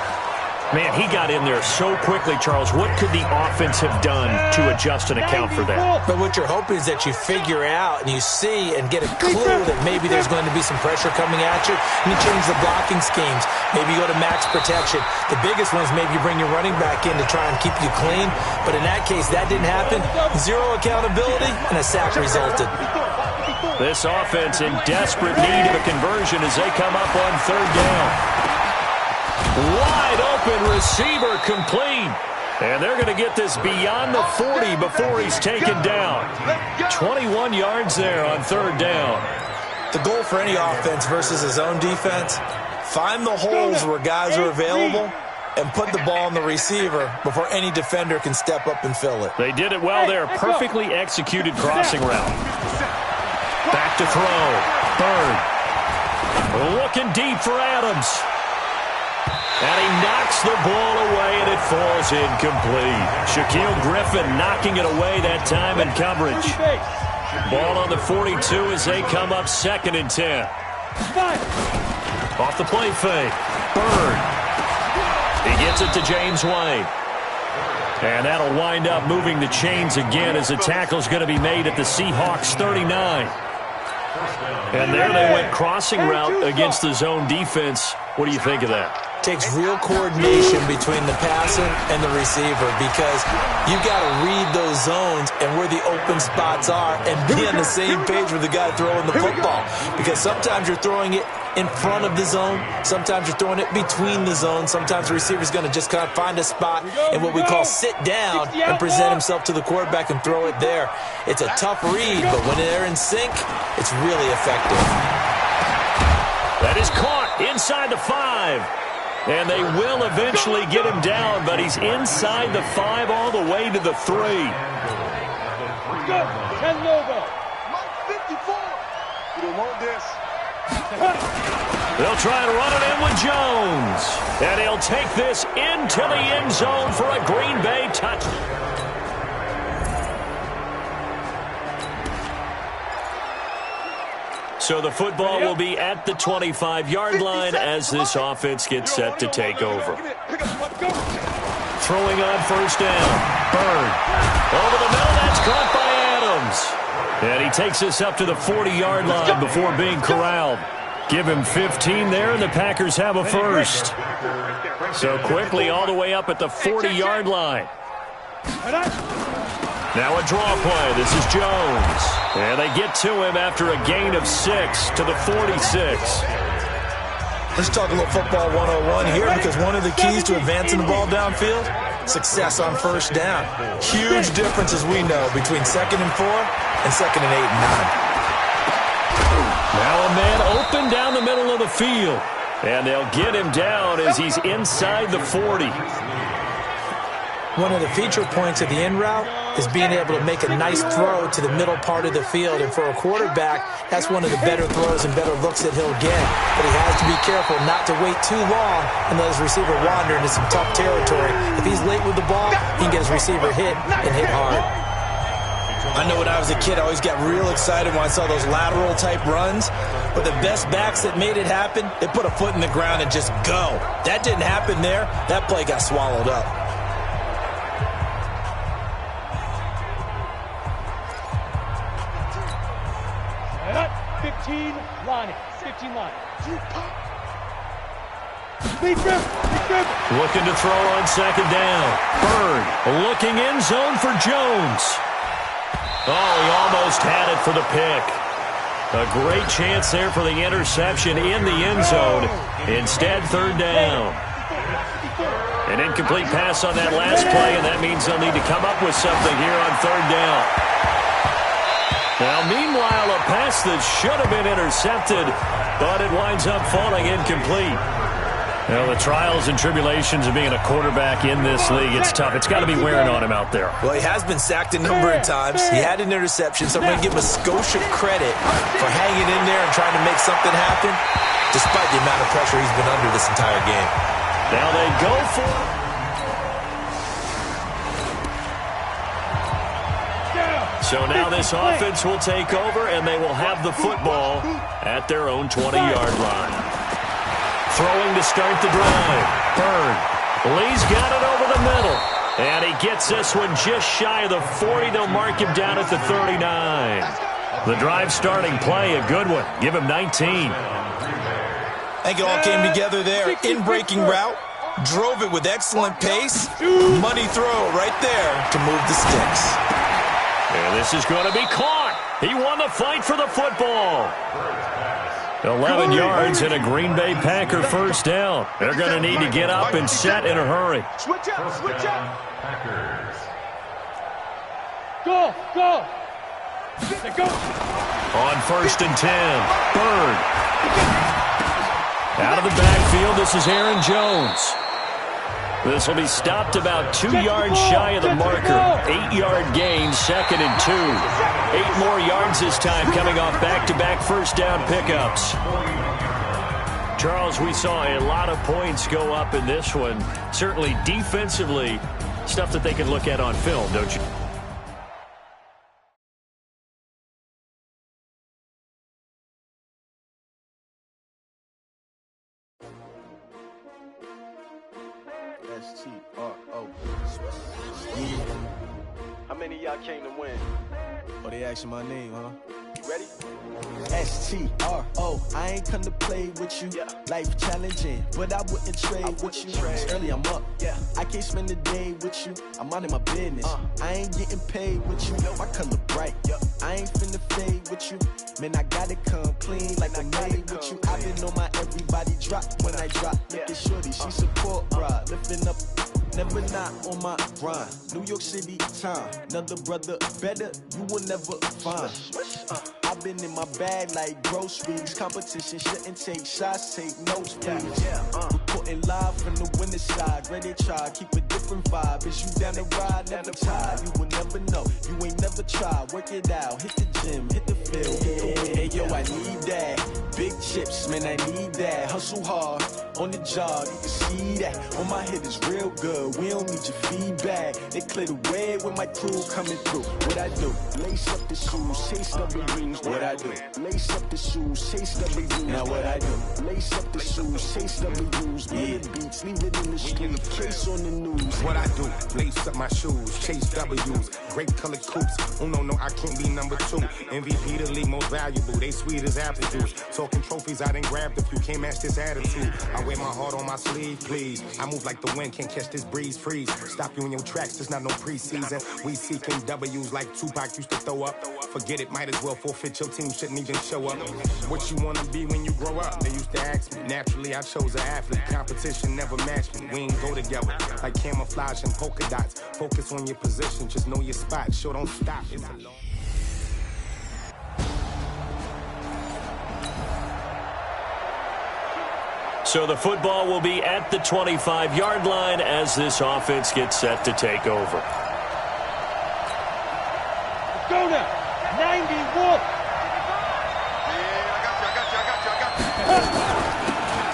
Man, he got in there so quickly, Charles. What could the offense have done to adjust and account for that? But what you're hoping is that you figure out and you see and get a clue that maybe there's going to be some pressure coming at you, and you change the blocking schemes. Maybe you go to max protection. The biggest one is maybe you bring your running back in to try and keep you clean. But in that case, that didn't happen. Zero accountability, and a sack resulted. This offense in desperate need of a conversion as they come up on third down. Wide open receiver complete. And they're going to get this beyond the 40 before he's taken down. 21 yards there on third down. The goal for any offense versus his own defense, find the holes where guys are available and put the ball on the receiver before any defender can step up and fill it. They did it well there. Perfectly executed crossing route. Back to throw. Bird. Looking deep for Adams. And he knocks the ball away, and it falls incomplete. Shaquille Griffin knocking it away that time in coverage. Ball on the 42 as they come up 2nd and 10. Off the play fake. Bird. He gets it to James White. And that'll wind up moving the chains again as the tackle's going to be made at the Seahawks 39. And there they went crossing route against the zone defense. What do you think of that? Takes real coordination between the passer and the receiver because you got to read those zones and where the open spots are and be on the same page with the guy throwing the football. Because sometimes you're throwing it in front of the zone. Sometimes you're throwing it between the zones. Sometimes the receiver's going to just kind of find a spot in what we call sit down and present himself to the quarterback and throw it there. It's a tough read, but when they're in sync, it's really effective. That is caught inside the 5. And they will eventually get him down, but he's inside the 5 all the way to the 3. Go. 10 logo. 54. You don't want this. They'll try and run it in with Jones. And he'll take this into the end zone for a Green Bay touchdown. So the football will be at the 25-yard line as this offense gets set to take over. Throwing on first down. Bird. Over the middle, that's caught by Adams. And he takes this up to the 40-yard line before being corralled. Give him 15 there, and the Packers have a first. So quickly all the way up at the 40-yard line. Now a draw play. This is Jones. And they get to him after a gain of 6 to the 46. Let's talk a little football 101 here because one of the keys to advancing the ball downfield, success on first down. Huge difference, as we know, between 2nd and 4 and 2nd and 8 and 9. Now a man open down the middle of the field. And they'll get him down as he's inside the 40. One of the feature points of the in route is being able to make a nice throw to the middle part of the field. And for a quarterback, that's one of the better throws and better looks that he'll get. But he has to be careful not to wait too long and let his receiver wander into some tough territory. If he's late with the ball, he can get his receiver hit and hit hard. I know when I was a kid, I always got real excited when I saw those lateral-type runs. But the best backs that made it happen, they put a foot in the ground and just go. That didn't happen there. That play got swallowed up. Looking to throw on second down. Bird looking in zone for Jones. Oh, he almost had it for the pick. A great chance there for the interception in the end zone. Instead, third down. An incomplete pass on that last play, and that means they'll need to come up with something here on third down. Now, meanwhile, a pass that should have been intercepted, but it winds up falling incomplete. Well, the trials and tribulations of being a quarterback in this league, it's tough. It's got to be wearing on him out there. Well, he has been sacked a number of times. He had an interception, so I'm going to give him a Scotia credit for hanging in there and trying to make something happen, despite the amount of pressure he's been under this entire game. Now they go for it. So So now this offense will take over, and they will have the football at their own 20-yard line. Throwing to start the drive. Bird. Lee's got it over the middle. And he gets this one just shy of the 40. They'll mark him down at the 39. The drive starting play, a good one. Give him 19. I think it all came together there. In-breaking route. Drove it with excellent pace. Money throw right there to move the sticks. And this is going to be caught. He won the fight for the football. 11 yards and a Green Bay Packer first down. They're going to need to get up and set in a hurry. Switch up. Packers. Go. On 1st and 10, Bird. Out of the backfield, this is Aaron Jones. This will be stopped about 2 yards shy of the marker. 8-yard gain, 2nd and 2. 8 more yards this time coming off back-to-back first down pickups. Charles, we saw a lot of points go up in this one. Certainly defensively, stuff that they can look at on film, don't you? S-T-R-O. How many of y'all came to win? Oh, they asking my name, huh? You ready? S-T-R-O. I ain't come to play with you. Yeah. Life challenging, but I wouldn't trade with you. It's early, I'm up. Yeah. I can't spend the day with you. I'm minding my business. I ain't getting paid with you. My color bright. I ain't finna fade with you. Man, I gotta come clean like I'm made with you. I've been on my everybody drop when I drop. Look at shorty, she support ride. Lifting up, never not on my grind. New York City time. Another brother better, you will never find. I've been in my bag like groceries. Competition shouldn't take shots, take notes, please. Reporting live from the winter side. Ready to try, keep a different vibe. Is you down the ride, never tired. You will never know, you ain't never tried. Work it out, hit the gym, hit the field. Hey, yo, I need that. Big chips, man, I need that. Hustle hard, on the job, you can see that. On my head is real good, we don't need your feedback. They clear the way with my crew coming through. What I do? Lace up the shoes, chase W's. What I do? Lace up the shoes, chase W's. Now what I do? Lace up the shoes, chase W's. Yeah, beats, leave it in the street, case on the news. What I do? Lace up my shoes, chase W's. Great colored coops. Oh no, I can't be number 2. MVP the league most valuable. They sweet as apple juice. Talking trophies, I didn't grab the few. Can't match this attitude. I wear my heart on my sleeve, please. I move like the wind, can't catch this breeze, freeze. Stop you in your tracks, there's not no preseason. We seeking W's like Tupac used to throw up. Forget it, might as well forfeit. Your team shouldn't even show up. What you wanna be when you grow up? They used to ask me. Naturally, I chose an athlete. Competition never matched me. We ain't go together like camouflage and polka dots. Focus on your position, just know your spot. Sure, don't stop. It's a long... So the football will be at the 25-yard line as this offense gets set to take over. Go now. 91.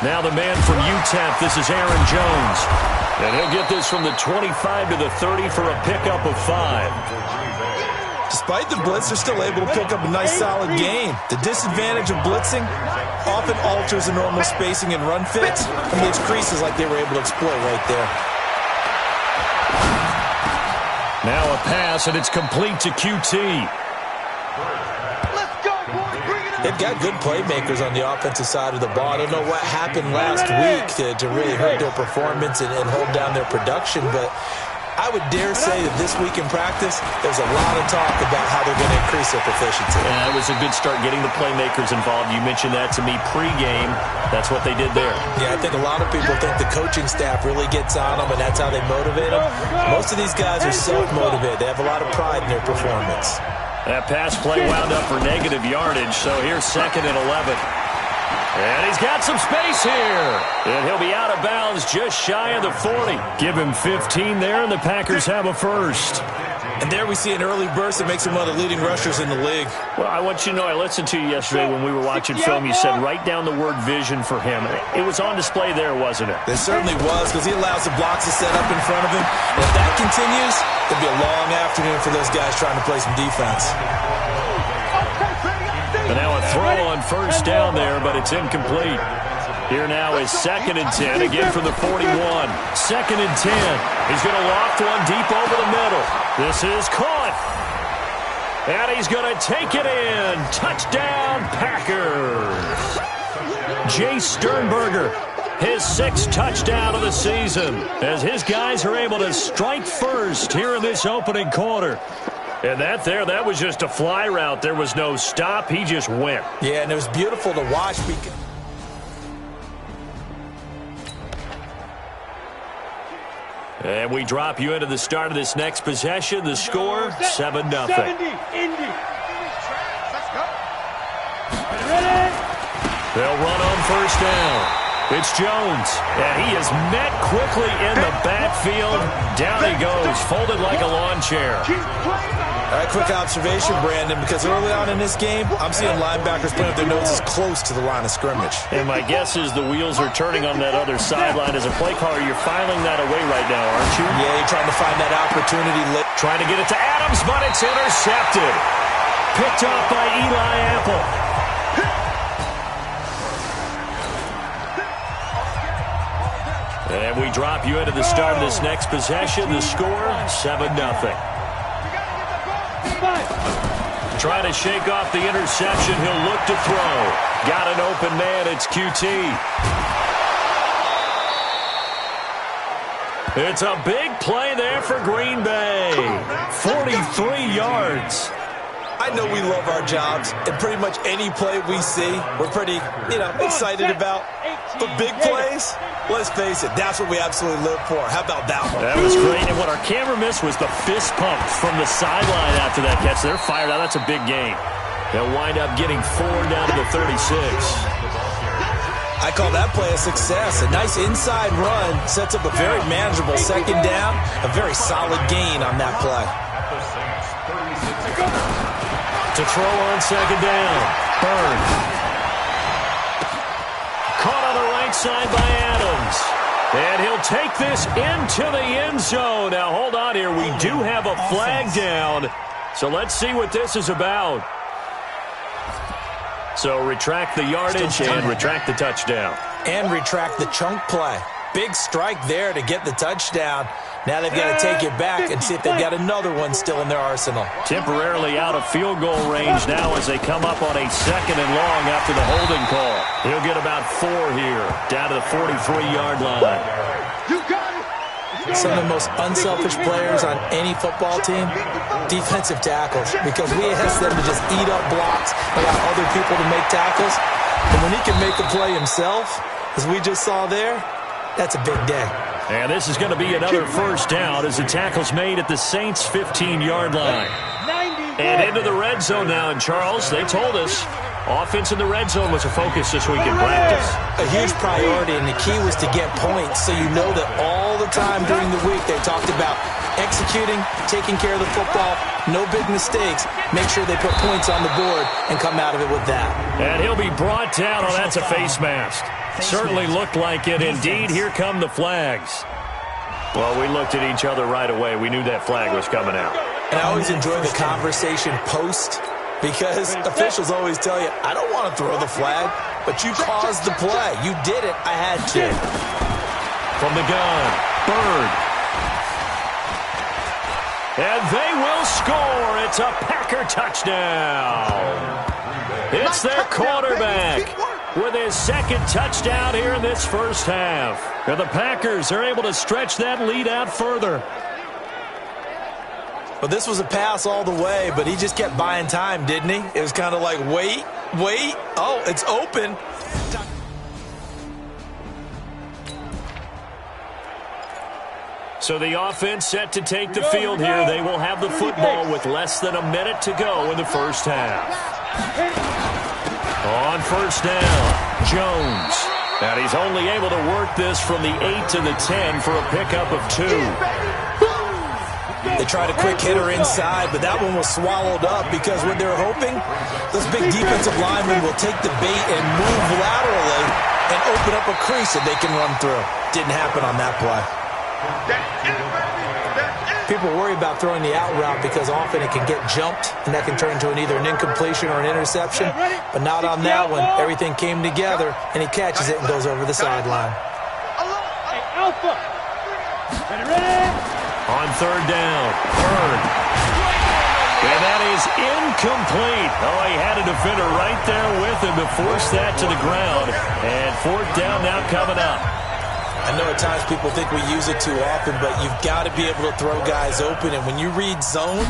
Now the man from UTEP, this is Aaron Jones. And he'll get this from the 25 to the 30 for a pickup of 5. Despite the blitz, they're still able to pick up a nice, solid gain. The disadvantage of blitzing often alters the normal spacing and run fits and leaves creases like they were able to exploit right there. Now a pass, and it's complete to QT. They've got good playmakers on the offensive side of the ball. I don't know what happened last week to really hurt their performance and hold down their production, but I would dare say that this week in practice, there's a lot of talk about how they're going to increase their proficiency. Yeah, it was a good start getting the playmakers involved. You mentioned that to me pregame. That's what they did there. Yeah, I think a lot of people think the coaching staff really gets on them, and that's how they motivate them. Most of these guys are self-motivated. They have a lot of pride in their performance. That pass play wound up for negative yardage, so here's 2nd and 11. And he's got some space here. And he'll be out of bounds just shy of the 40. Give him 15 there, and the Packers have a first. And there we see an early burst that makes him one of the leading rushers in the league. Well, I want you to know, I listened to you yesterday when we were watching film. You said write down the word vision for him. It was on display there, wasn't it? It certainly was, because he allows the blocks to set up in front of him. And if that continues, it'll be a long afternoon for those guys trying to play some defense. And now a throw on first down there, but it's incomplete. Here now is 2nd and 10, again from the 41. 2nd and 10. He's going to loft one deep over the middle. This is caught. And he's going to take it in. Touchdown, Packers. Jay Sternberger, his 6th touchdown of the season, as his guys are able to strike first here in this opening quarter. And that was just a fly route. There was no stop. He just went. Yeah, and it was beautiful to watch. And we drop you into the start of this next possession. The score, 7-0. Let's go. They'll run on first down. It's Jones, and he is met quickly in the backfield. Down he goes, folded like a lawn chair. All right, quick observation, Brandon, because early on in this game, I'm seeing linebackers putting up their noses close to the line of scrimmage. And my guess is the wheels are turning on that other sideline. As a play caller, you're filing that away right now, aren't you? Yeah, you're trying to find that opportunity. Trying to get it to Adams, but it's intercepted. Picked off by Eli Apple. And we drop you into the start of this next possession. The score, 7-0. Trying to shake off the interception. He'll look to throw. Got an open man. It's QT. It's a big play there for Green Bay. 43 yards. I know we love our jobs, and pretty much any play we see, we're pretty, excited about. But big plays, let's face it, that's what we absolutely live for. How about that one? That was great, and what our camera missed was the fist pump from the sideline after that catch. They're fired out. That's a big game. They'll wind up getting 4 down to the 36. I call that play a success. A nice inside run sets up a very manageable 2nd down, a very solid gain on that play. To throw on 2nd down. Burns. Caught on the right side by Adams. And he'll take this into the end zone. Now, hold on here. We do have a flag down. So let's see what this is about. So retract the yardage and retract the touchdown. And retract the chunk play. Big strike there to get the touchdown. Now they've got to take it back and see if they've got another one still in their arsenal. Temporarily out of field goal range now as they come up on a 2nd and long after the holding call. He'll get about 4 here, down to the 43-yard line. Some of the most unselfish players on any football team, defensive tackles, because we ask them to just eat up blocks, allow other people to make tackles. And when he can make a play himself, as we just saw there, that's a big day. And this is going to be another first down as the tackle's made at the Saints' 15-yard line. And into the red zone now. And, Charles, they told us offense in the red zone was a focus this week in practice. A huge priority, and the key was to get points. So you know that all the time during the week they talked about executing, taking care of the football, no big mistakes. Make sure they put points on the board and come out of it with that. And he'll be brought down. Oh, that's a face mask. Certainly looked like it. Indeed, here come the flags. Well, we looked at each other right away. We knew that flag was coming out. And I always enjoy the conversation post, because officials always tell you, I don't want to throw the flag, but you caused the play. You did it. I had to. From the gun, Bird. And they will score. It's a Packer touchdown. It's their quarterback with his 2nd touchdown here in this first half. And the Packers are able to stretch that lead out further. Well, this was a pass all the way, but he just kept buying time, didn't he? It was kind of like, wait. Oh, it's open. So the offense set to take the field here. They will have the football with less than a minute to go in the first half. On first down, Jones. And he's only able to work this from the 8 to the 10 for a pickup of 2. They tried a quick hitter inside, but that one was swallowed up because what they're hoping, those big defensive linemen will take the bait and move laterally and open up a crease that they can run through. Didn't happen on that play. People worry about throwing the out route because often it can get jumped, and that can turn into either an incompletion or an interception. But not on that one. Everything came together, and he catches it and goes over the sideline. Hey, Alpha. Ready? On third down, Bird. And that is incomplete. Oh, he had a defender right there with him to force that to the ground. And fourth down now coming up. I know at times people think we use it too often, but you've got to be able to throw guys open. And when you read zone,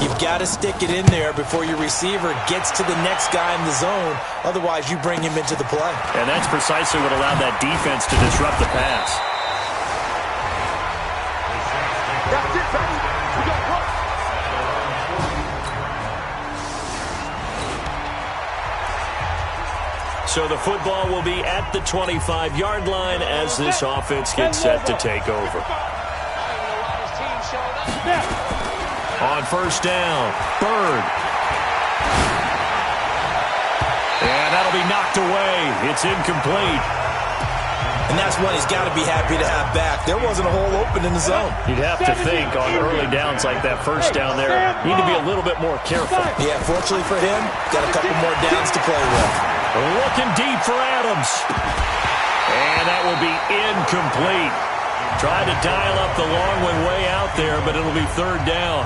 you've got to stick it in there before your receiver gets to the next guy in the zone. Otherwise, you bring him into the play. And that's precisely what allowed that defense to disrupt the pass. That's it, baby. We got work. So the football will be at the 25-yard line as this offense gets set to take over. On first down, Bird. And that'll be knocked away. It's incomplete. And that's one he's got to be happy to have back. There wasn't a hole open in the zone. You'd have to think on early downs like that first down there, you need to be a little bit more careful. Yeah, fortunately for him, got a couple more downs to play with. Looking deep for Adams. And that will be incomplete. Tried to dial up the long one way out there, but it'll be third down.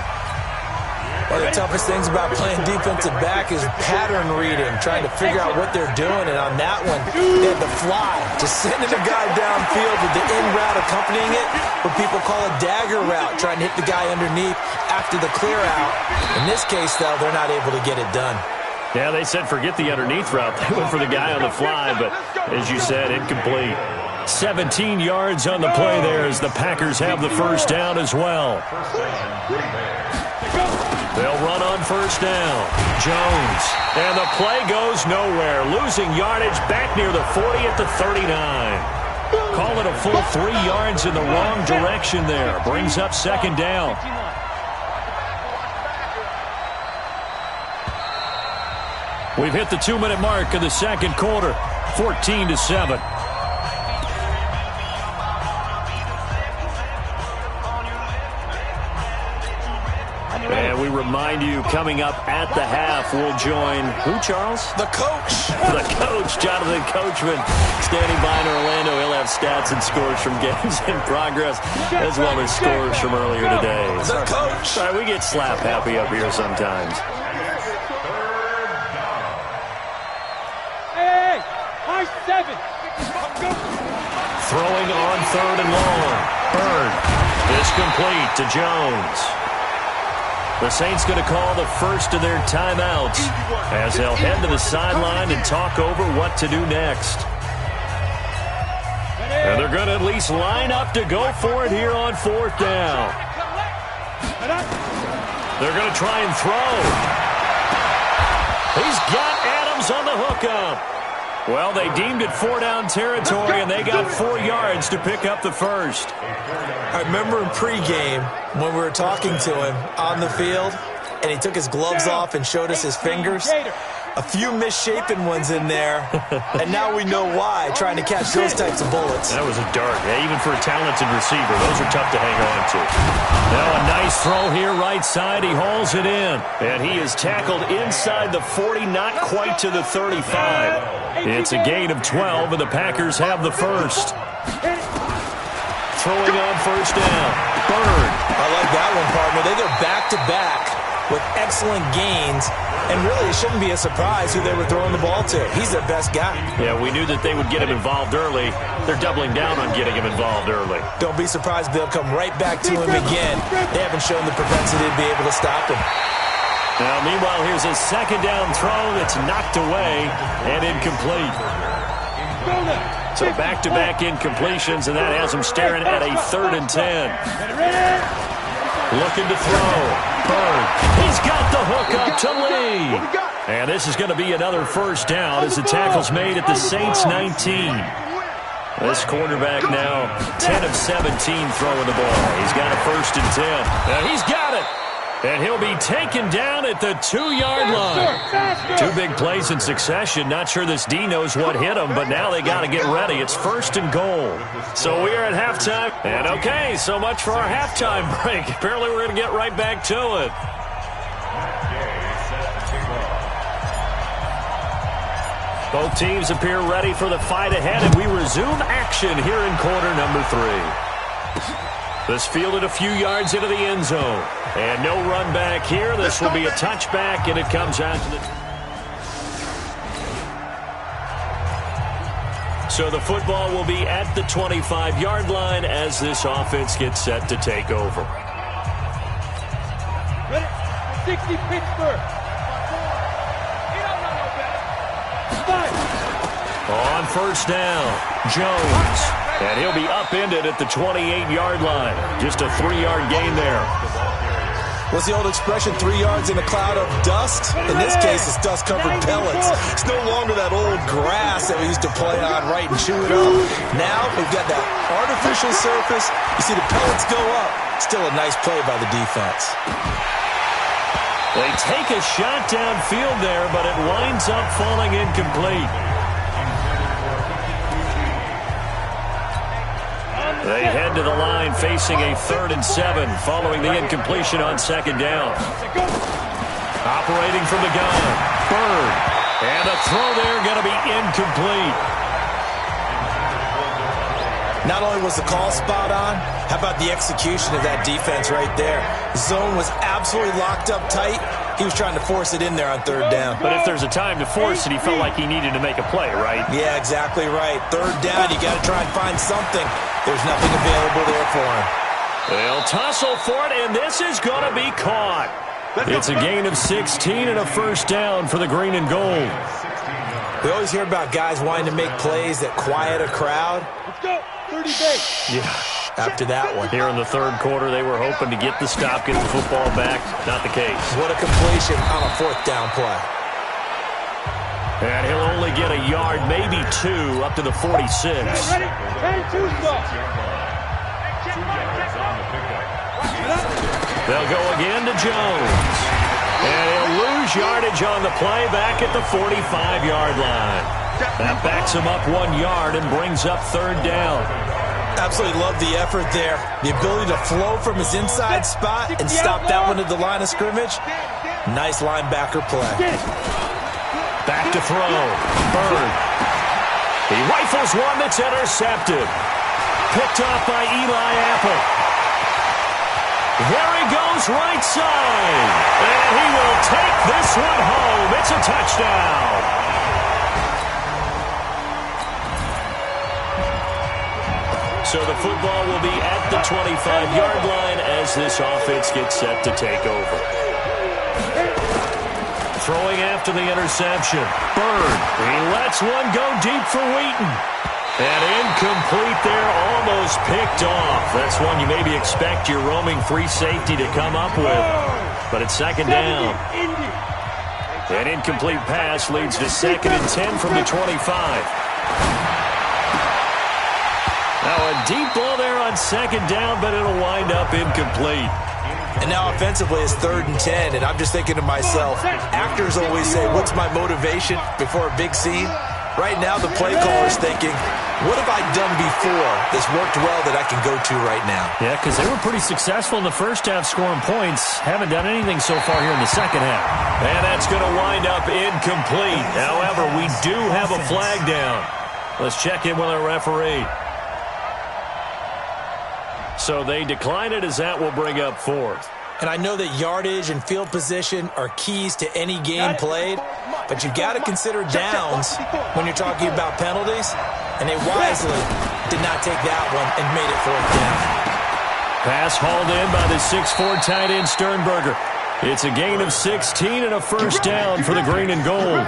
One of the toughest things about playing defensive back is pattern reading, trying to figure out what they're doing. And on that one, they had to fly, just sending a guy downfield with the in route accompanying it, what people call a dagger route, trying to hit the guy underneath after the clear out. In this case, though, they're not able to get it done. Yeah, they said forget the underneath route. They went for the guy on the fly, but as you said, incomplete. 17 yards on the play there as the Packers have the first down as well. They'll run on first down. Jones. And the play goes nowhere. Losing yardage back near the 40 at the 39. Call it a full 3 yards in the wrong direction there. Brings up second down. We've hit the 2-minute mark of the second quarter. 14-7. And we remind you, coming up at the half, we'll join who, Charles? The coach. The coach, Jonathan Coachman, standing by in Orlando. He'll have stats and scores from games in progress, as well as scores from earlier today. The coach. Sorry, we get slap happy up here sometimes. Hey, high 7. Throwing on third and long. Bird is complete to Jones. The Saints going to call the first of their timeouts as they'll head to the sideline and talk over what to do next. And they're going to at least line up to go for it here on fourth down. They're going to try and throw. He's got Adams on the hookup. Well, they deemed it 4-down territory, and they got 4 yards to pick up the first. I remember in pregame when we were talking to him on the field, and he took his gloves off and showed us his fingers. A few misshapen ones in there, and now we know why, trying to catch those types of bullets. That was a dart. Yeah, even for a talented receiver, those are tough to hang on to. Now a nice throw here right side. He hauls it in, and he is tackled inside the 40, not quite to the 35. It's a gain of 12, and the Packers have the first. Throwing on first down. Bird. I like that one, partner. They go back-to-back with excellent gains, and really it shouldn't be a surprise who they were throwing the ball to. He's their best guy. Yeah, we knew that they would get him involved early. They're doubling down on getting him involved early. Don't be surprised if they'll come right back to him again. They haven't shown the propensity to be able to stop him. Now, meanwhile, here's a second down throw that's knocked away and incomplete. So back-to-back incompletions, and that has them staring at a 3rd and 10. Looking to throw. Bird. He's got the hook up to Lee. And this is going to be another first down as the tackle's made at the Saints 19. This quarterback now 10 of 17 throwing the ball. He's got a 1st and 10. And he's got it. And he'll be taken down at the 2-yard line. 2 big plays in succession. Not sure this D knows what hit him, but now they got to get ready. It's 1st and goal. So we are at halftime. And okay, so much for our halftime break. Apparently we're going to get right back to it. Both teams appear ready for the fight ahead, and we resume action here in quarter number 3. This fielded a few yards into the end zone. And no run back here. This will be a touchback, and it comes out to the... So the football will be at the 25-yard line as this offense gets set to take over. Ready? 60 Pittsburgh. On first down, Jones. And he'll be upended at the 28-yard line. Just a 3-yard gain there. What's the old expression, 3 yards in a cloud of dust? In this case, it's dust-covered pellets. It's no longer that old grass that we used to play on, right, and chew it up. Now we've got that artificial surface. You see the pellets go up. Still a nice play by the defense. They take a shot downfield there, but it winds up falling incomplete. They head to the line facing a 3rd and 7 following the incompletion on 2nd down. Operating from the gun, Bird. And the throw there going to be incomplete. Not only was the call spot on, how about the execution of that defense right there? Zone was absolutely locked up tight. He was trying to force it in there on 3rd down. But if there's a time to force it, he felt like he needed to make a play, right? Yeah, exactly right. 3rd down, you got to try and find something. There's nothing available there for him. They'll tussle for it, and this is going to be caught. It's a gain of 16 and a 1st down for the green and gold. We always hear about guys wanting to make plays that quiet a crowd. Let's go. 30 days. Yeah. After that one. Here in the 3rd quarter, they were hoping to get the stop, get the football back. Not the case. What a completion on a 4th down play. And he'll only get a yard, maybe 2, up to the 46. Ready? 10-2 stop. They'll go again to Jones. And he'll lose yardage on the play back at the 45-yard line. That backs him up 1 yard and brings up 3rd down. Absolutely love the effort there. The ability to flow from his inside spot and stop that one at the line of scrimmage. Nice linebacker play. Back to throw. Bird. He rifles one that's intercepted. Picked off by Eli Apple. There he goes right side. And he will take this one home. It's a touchdown. So the football will be at the 25-yard line as this offense gets set to take over. Throwing after the interception. Bird. He lets one go deep for Wheaton. And incomplete there, almost picked off. That's one you maybe expect your roaming free safety to come up with. But it's 2nd down. An incomplete pass leads to 2nd and 10 from the 25. Now a deep ball there on 2nd down, but it'll wind up incomplete. And now offensively it's 3rd and 10, and I'm just thinking to myself, actors always say, what's my motivation before a big scene? Right now the play caller's thinking, what have I done before that's worked well that I can go to right now? Yeah, because they were pretty successful in the first half scoring points. Haven't done anything so far here in the second half. And that's going to wind up incomplete. However, we do have a flag down. Let's check in with our referee. So they decline it as that will bring up 4th. And I know that yardage and field position are keys to any game played, but you've got to consider downs when you're talking about penalties, and they wisely did not take that one and made it 4th down. Pass hauled in by the 6'4" tight end Sternberger. It's a gain of 16 and a 1st down for the green and gold.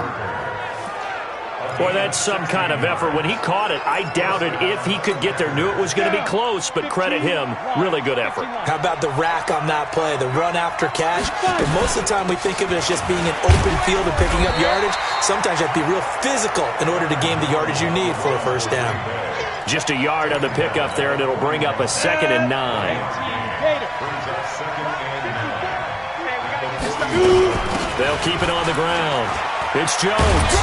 Boy, that's some kind of effort. When he caught it, I doubted if he could get there. Knew it was going to be close, but credit him. Really good effort. How about the rack on that play, the run after catch? And most of the time we think of it as just being an open field and picking up yardage. Sometimes you have to be real physical in order to gain the yardage you need for a first down. Just a yard on the pickup there, and it'll bring up a 2nd and 9. They'll keep it on the ground. It's Jones.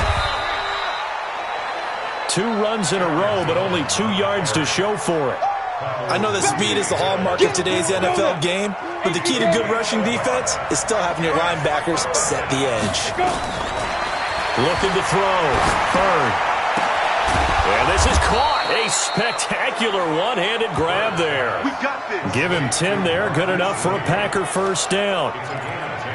2 runs in a row, but only 2 yards to show for it. I know that speed is the hallmark of today's NFL game, but the key to good rushing defense is still having your linebackers set the edge. Looking to throw. Bird. And this is caught. A spectacular one-handed grab there. Give him 10 there. Good enough for a Packer first down.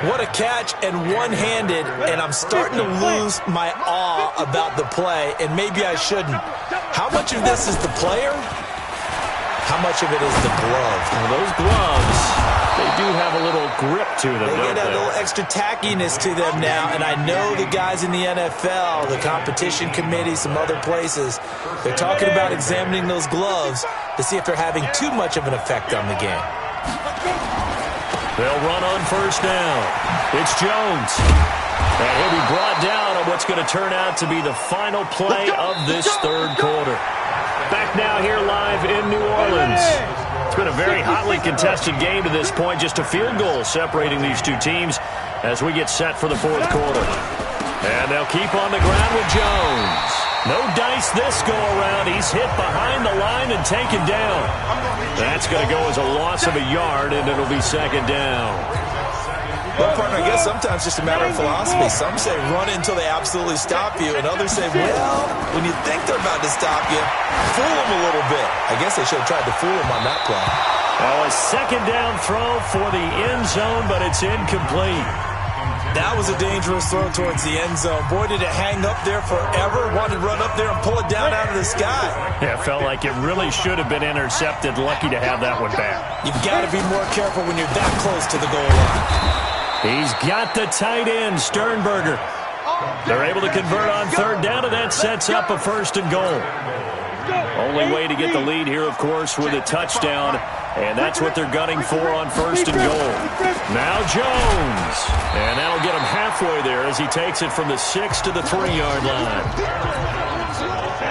What a catch and one-handed, and I'm starting to lose my awe about the play, and maybe I shouldn't. How much of this is the player? How much of it is the glove? Well, those gloves, they do have a little grip to them, They don't get a they? little extra tackiness to them now, and I know the guys in the NFL, the competition committee, some other places, they're talking about examining those gloves to see if they're having too much of an effect on the game. They'll run on first down. It's Jones. And he'll be brought down on what's going to turn out to be the final play of this third quarter. Back now here live in New Orleans. It's been a very hotly contested game to this point. Just a field goal separating these two teams as we get set for the fourth quarter. And they'll keep on the ground with Jones. No dice this go-around. He's hit behind the line and taken down. That's going to go as a loss of a yard, and it'll be 2nd down. Well, partner, I guess sometimes it's just a matter of philosophy. Some say run until they absolutely stop you, and others say, well, when you think they're about to stop you, fool them a little bit. I guess they should have tried to fool them on that play. Well, a 2nd down throw for the end zone, but it's incomplete. That was a dangerous throw towards the end zone. Boy, did it hang up there forever. Wanted to run up there and pull it down out of the sky. Yeah, it felt like it really should have been intercepted. Lucky to have that one back. You've got to be more careful when you're that close to the goal line. He's got the tight end, Sternberger. They're able to convert on 3rd down, and that sets up a 1st and goal. Only way to get the lead here, of course, with a touchdown, and that's what they're gunning for on 1st and goal. Now Jones, and that'll get him halfway there as he takes it from the 6 to the 3-yard line.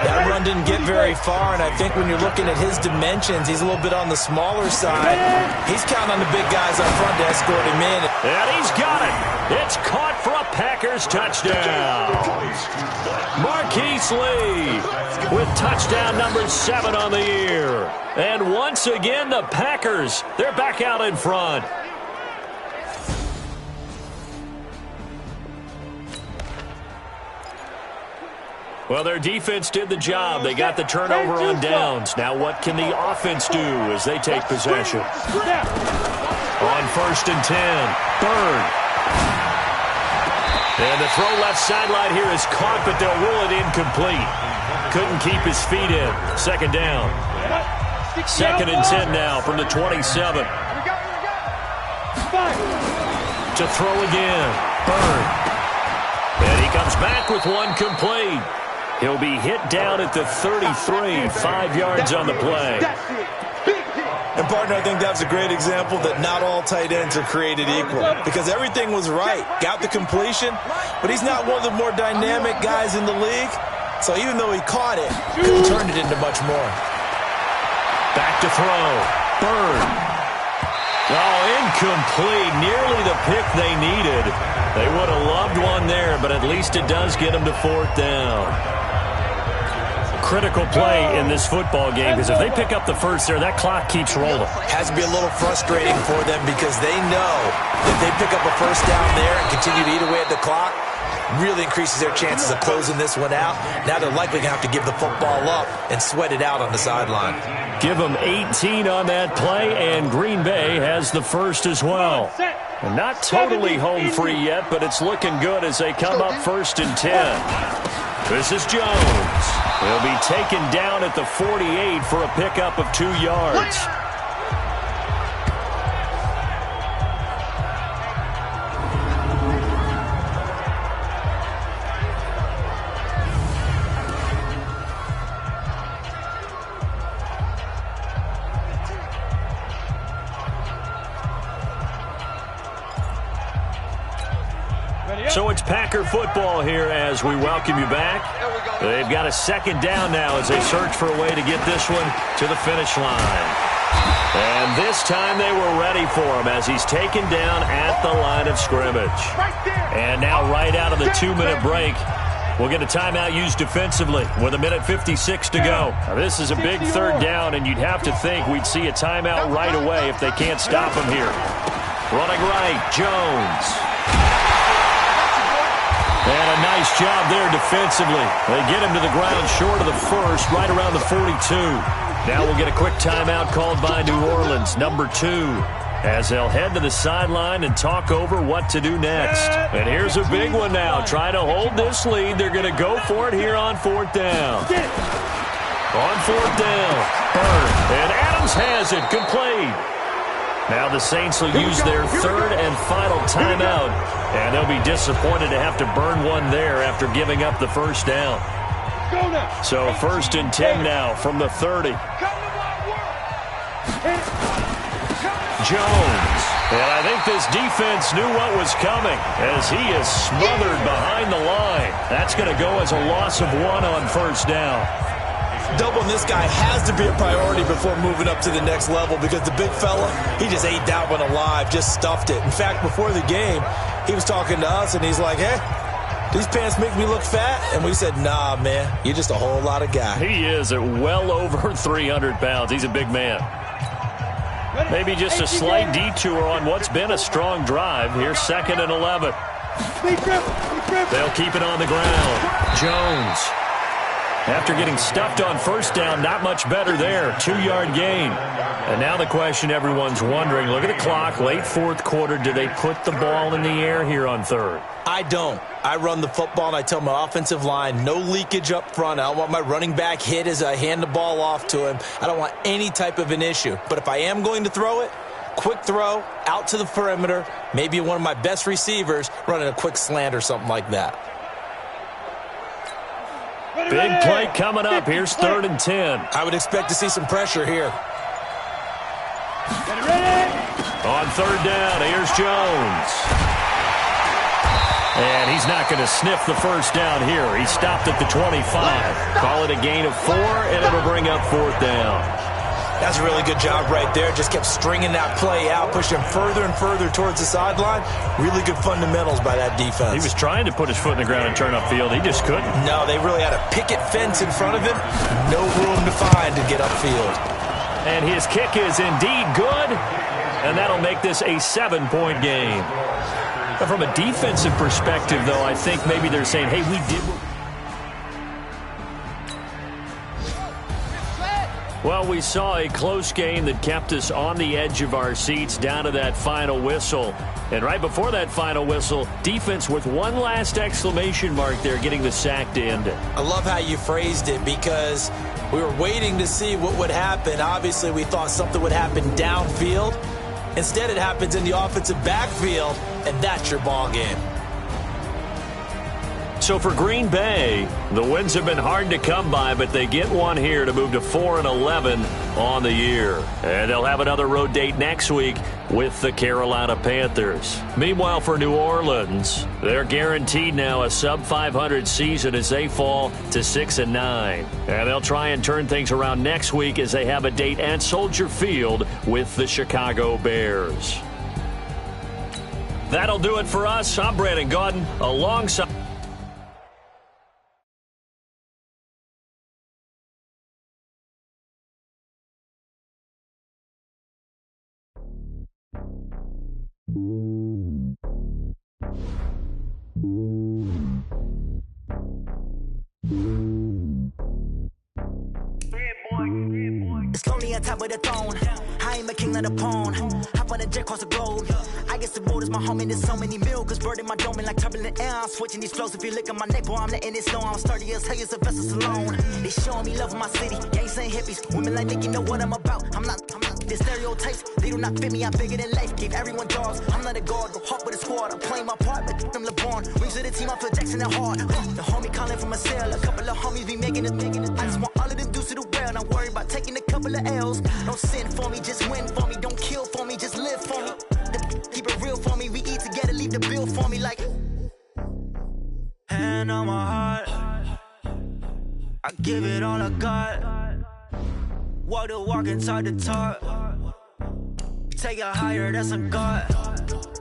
That run didn't get very far, and I think when you're looking at his dimensions, he's a little bit on the smaller side. He's counting on the big guys up front to escort him in. And he's got it. It's caught for a Packers touchdown. Marquise Lee with touchdown number 7 on the year. And once again, the Packers, they're back out in front. Well, their defense did the job. They got the turnover on downs. Now what can the offense do as they take possession? On 1st and 10, Bird. And the throw left sideline here is caught, but they'll rule it incomplete. Couldn't keep his feet in. 2nd down. 2nd and 10 now from the 27. To throw again. Bird. And he comes back with one complete. He'll be hit down at the 33, 5 yards on the play. And, partner, I think that's a great example that not all tight ends are created equal because everything was right. Got the completion, but he's not one of the more dynamic guys in the league. So even though he caught it, he turned it into much more. Back to throw. Bird. Oh, incomplete. Nearly the pick they needed. They would have loved one there, but at least it does get them to 4th down. Critical play in this football game because if they pick up the first there, that clock keeps rolling. Has to be a little frustrating for them because they know that they pick up a first down there and continue to eat away at the clock, really increases their chances of closing this one out. Now they're likely going to have to give the football up and sweat it out on the sideline. Give them 18 on that play, and Green Bay has the first as well. And not totally home free yet, but it's looking good as they come up 1st and 10. This is Jones. He'll be taken down at the 48 for a pickup of 2 yards. So it's Packer football here as we welcome you back. They've got a second down now as they search for a way to get this one to the finish line. And this time they were ready for him as he's taken down at the line of scrimmage. And now right out of the 2-minute break, we'll get a timeout used defensively with 1:56 to go. Now, this is a big third down, and you'd have to think we'd see a timeout right away if they can't stop him here. Running right, Jones. And a nice job there defensively. They get him to the ground short of the first, right around the 42. Now we'll get a quick timeout called by New Orleans, number 2, as they'll head to the sideline and talk over what to do next. And here's a big one now. Trying to hold this lead. They're going to go for it here on 4th down. On 4th down, Bird. And Adams has it, complete. Now the Saints will use their third and final timeout, and they'll be disappointed to have to burn one there after giving up the first down. So 1st and 10 now from the 30. Jones. And I think this defense knew what was coming as he is smothered behind the line. That's going to go as a loss of 1 on 1st down. Doubling this guy has to be a priority before moving up to the next level because the big fella, he just ate that one alive, just stuffed it. In fact, before the game, he was talking to us, and he's like, hey, these pants make me look fat? And we said, nah, man, you're just a whole lot of guy. He is at well over 300 pounds. He's a big man. Maybe just a slight detour on what's been a strong drive. Here's 2nd and 11. They'll keep it on the ground. Jones. After getting stuffed on 1st down, not much better there. 2-yard gain. And now the question everyone's wondering, look at the clock, late 4th quarter, do they put the ball in the air here on 3rd? I don't. I run the football, and I tell my offensive line, no leakage up front. I don't want my running back hit as I hand the ball off to him. I don't want any type of an issue. But if I am going to throw it, quick throw, out to the perimeter, maybe one of my best receivers running a quick slant or something like that. Big play coming up. Here's 3rd and 10. I would expect to see some pressure here. On 3rd down, here's Jones. And he's not going to sniff the first down here. He stopped at the 25. Call it a gain of 4, and it'll bring up 4th down. That's a really good job right there. Just kept stringing that play out, pushing him further and further towards the sideline. Really good fundamentals by that defense. He was trying to put his foot in the ground and turn upfield. He just couldn't. No, they really had a picket fence in front of him. No room to find to get upfield. And his kick is indeed good, and that'll make this a 7-point game. But from a defensive perspective, though, I think maybe they're saying, hey, we did... Well, we saw a close game that kept us on the edge of our seats down to that final whistle. And right before that final whistle, defense with one last exclamation mark there, getting the sack to end it. I love how you phrased it because we were waiting to see what would happen. Obviously, we thought something would happen downfield. Instead, it happens in the offensive backfield, and that's your ball game. So for Green Bay, the wins have been hard to come by, but they get one here to move to 4-11 on the year. And they'll have another road date next week with the Carolina Panthers. Meanwhile, for New Orleans, they're guaranteed now a sub-500 season as they fall to 6-9. And they'll try and turn things around next week as they have a date at Soldier Field with the Chicago Bears. That'll do it for us. I'm Brandon Gaudin alongside... It's lonely on top of the throne. I am a king of the pawn. Hop on a jet across the globe. I guess the road is my home and there's so many milkers burning my dome like turbulent air. I'm switching these flows. If you look at my neck, boy, I'm letting it slow. I'm sturdy as hell, it's a vessel Salone. They showing me love in my city. Gangs ain't hippies. Women like Nick, you know what I'm about. I'm not the stereotypes. They do not fit me. I'm bigger than life. Gave everyone dogs. I'm not a guard. Go hard with a squad. I'm playing my part, but I'm LeBron. Rings of the team. I feel Jackson and hard. The homie calling from a cell. A couple of homies be making it. I just want all of them dudes to the well. Not worried about taking a couple of L's. Don't sin for me, just win for me. Don't kill for me, just live for me. Keep it real for me. We eat together, leave the bill for me like. hand on my heart. I give it all I got. Walk the walk and talk the talk. Take it higher, that's a God.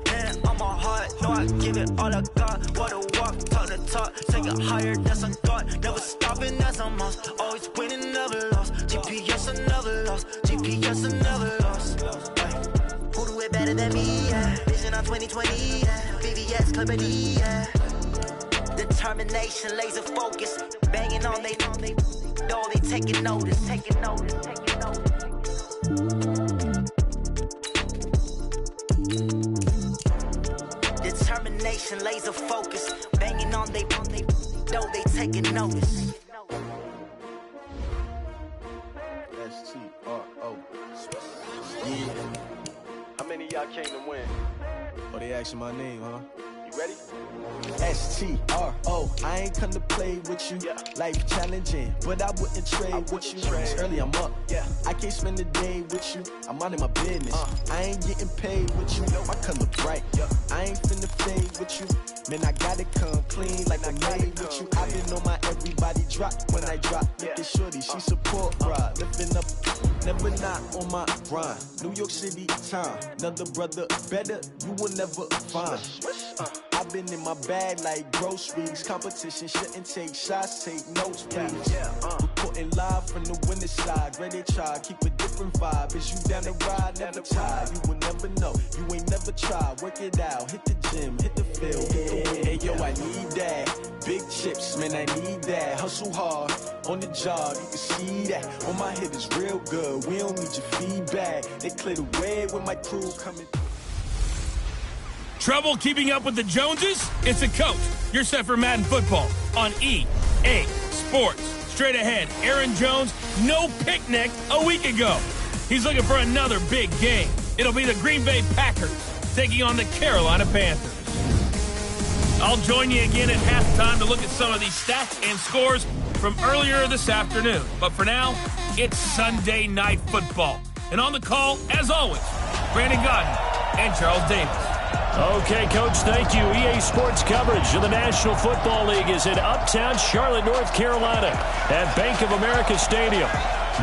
Hand on my heart, no, I give it all I got. Walk the walk, talk the talk. Take it higher, that's a God. Never stopping, that's a must. Always winning, never lost. GPS, I never lost. GPS, I never lost. Who do it better than me? Yeah. Vision on 2020. Yeah. VVS, Clippity. Yeah. Determination, laser focus. Banging on they door, they taking notice. Taking notice. Taking notice. Determination, laser focus. Banging on they door, they taking notice. S-T-R-O. Yeah. How many of y'all came to win? Oh, they asking my name, huh? You ready? S-T-R-O. I ain't come to play with you. Yeah. Life challenging, but I wouldn't trade with you. It's early, I'm up. Yeah. I can't spend the day with you. I'm minding my business. I ain't getting paid with you. My color bright. Yeah. I ain't finna fade with you. Man, I gotta come clean like I'm made with you. I been on my everybody drop when I drop. Look at shorty, she support ride. Living up, never not on my grind. New York City time. Another brother better, you will never find. I've been in my bag like groceries. Competition shouldn't take shots, take notes, please. Reporting live from the winning side. Ready to try, keep a different vibe. Is you down the ride, never tired. You will never know, you ain't never tried. Work it out, hit the gym, hit the field, hit the win. Hey yo, I need that. Big chips, man, I need that. Hustle hard, on the job, you can see that. On my hit is real good, we don't need your feedback. They clear the way with my crew coming. Trouble keeping up with the Joneses? It's a coach. You're set for Madden football on EA Sports. Straight ahead, Aaron Jones, no picnic a week ago. He's looking for another big game. It'll be the Green Bay Packers taking on the Carolina Panthers. I'll join you again at halftime to look at some of these stats and scores from earlier this afternoon. But for now, it's Sunday Night Football. And on the call, as always, Brandon Godden and Charles Davis. Okay, Coach, thank you. EA Sports coverage of the National Football League is in Uptown Charlotte, North Carolina at Bank of America Stadium.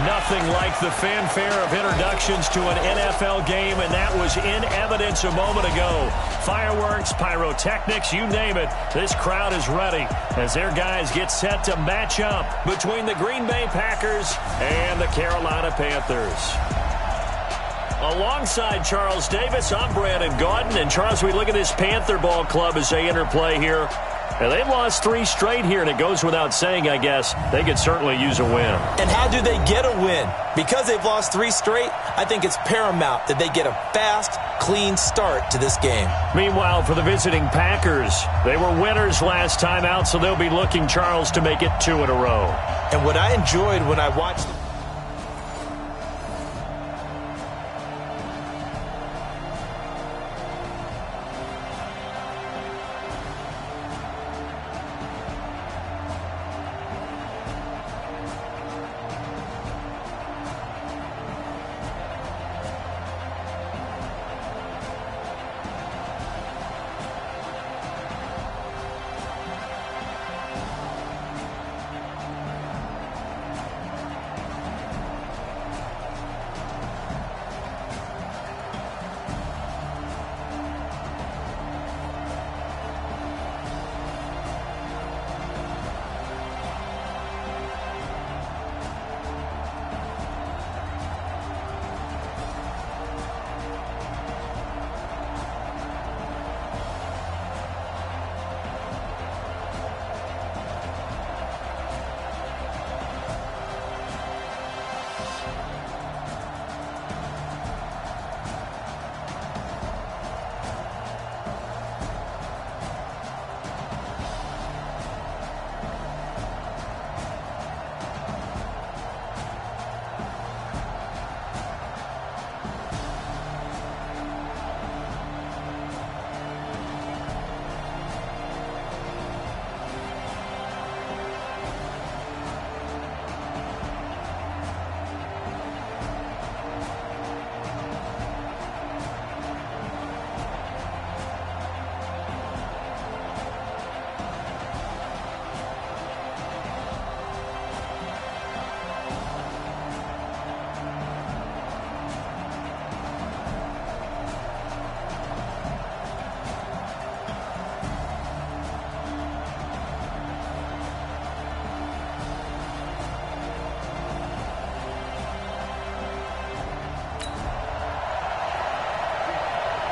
Nothing like the fanfare of introductions to an NFL game, and that was in evidence a moment ago. Fireworks, pyrotechnics, you name it. This crowd is ready as their guys get set to match up between the Green Bay Packers and the Carolina Panthers. Alongside Charles Davis, I'm Brandon Gaudin. And Charles, we look at this Panther ball club as they interplay here. And they've lost 3 straight here, and it goes without saying, I guess, they could certainly use a win. And how do they get a win? Because they've lost 3 straight, I think it's paramount that they get a fast, clean start to this game. Meanwhile, for the visiting Packers, they were winners last time out, so they'll be looking, Charles, to make it 2 in a row. And what I enjoyed when I watched them,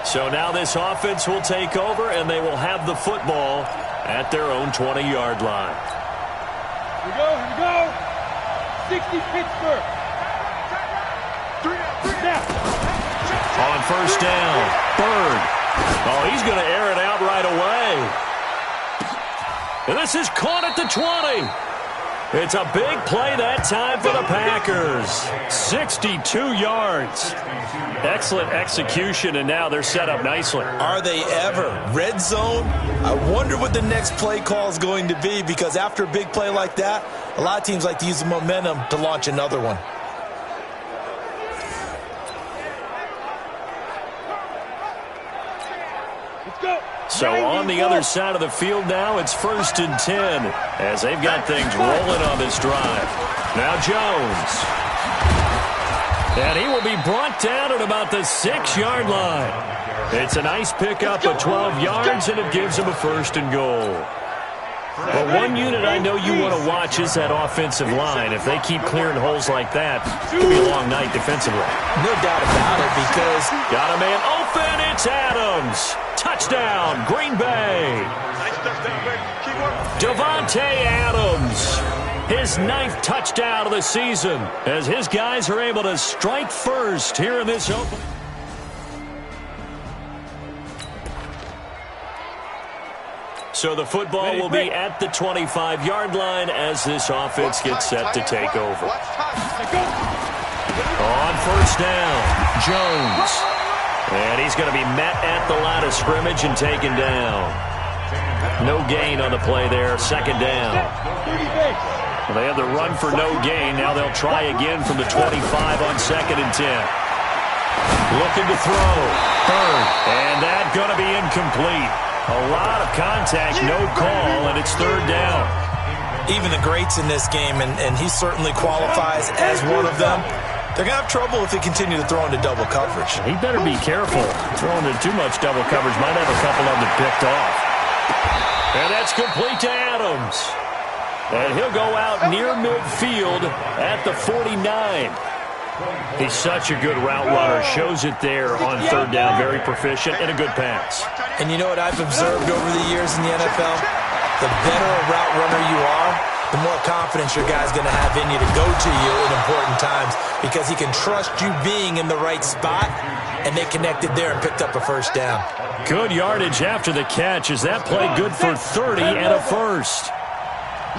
So now this offense will take over, and they will have the football at their own 20-yard line. Here we go. 60 Pittsburgh. Three down. On first down, Bird. Oh, he's going to air it out right away. And this is caught at the 20. It's a big play that time for the Packers. 62 yards. Excellent execution, and now they're set up nicely. Are they ever? Red zone? I wonder what the next play call is going to be, because after a big play like that, a lot of teams like to use the momentum to launch another one. So on the other side of the field now, it's 1st and 10 as they've got things rolling on this drive. Now Jones. And he will be brought down at about the 6-yard line. It's a nice pickup of 12 yards, and it gives him a 1st and goal. But one unit I know you want to watch is that offensive line. If they keep clearing holes like that, it could be a long night defensively. No doubt about it, because got a man open. It's Adams. Touchdown, Green Bay. Devontae Adams. His 9th touchdown of the season as his guys are able to strike first here in this open. So the football will be at the 25-yard line as this offense gets set to take over. On first down, Jones. And he's going to be met at the line of scrimmage and taken down. No gain on the play there, 2nd down. Well, they have the run for no gain. Now they'll try again from the 25 on 2nd and 10. Looking to throw. Bird. And that's going to be incomplete. A lot of contact, no call, and it's 3rd down. Even the greats in this game, and he certainly qualifies as one of them, they're going to have trouble if they continue to throw into double coverage. He better be careful. Throwing into too much double coverage might have a couple of them picked off. And that's complete to Adams. And he'll go out near midfield at the 49. He's such a good route runner. Shows it there on 3rd down. Very proficient and a good pass. And you know what I've observed over the years in the NFL? The better a route runner you are, the more confidence your guy's going to have in you to go to you in important times, because he can trust you being in the right spot, and they connected there and picked up a 1st down. Good yardage after the catch. Is that play good for 30 and a 1st?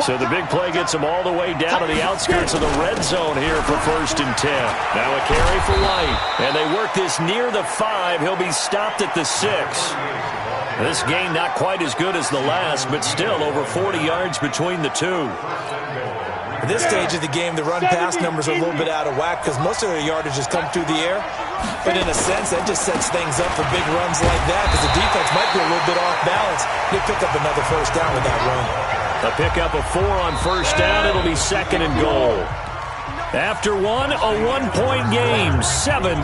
So the big play gets him all the way down to the outskirts of the red zone here for 1st and 10. Now a carry for White. And they work this near the 5. He'll be stopped at the 6. This game not quite as good as the last, but still over 40 yards between the two. At this stage of the game, the run-pass numbers are a little bit out of whack because most of their yardage has come through the air. But in a sense, that just sets things up for big runs like that because the defense might be a little bit off balance. They pick up another 1st down with that run. A pickup of 4 on 1st down. It'll be 2nd and goal. After one, a 1-point game, 7-6.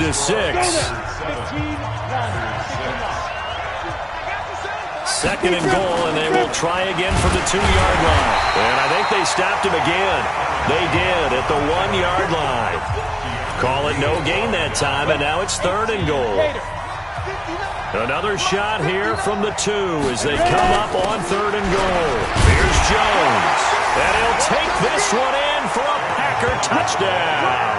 2nd and goal, and they will try again from the 2-yard line. And I think they stopped him again. They did at the 1-yard line. Call it no gain that time, and now it's 3rd and goal. Another shot here from the 2 as they come up on 3rd and goal. Here's Jones. And he'll take this one in for a Packer touchdown.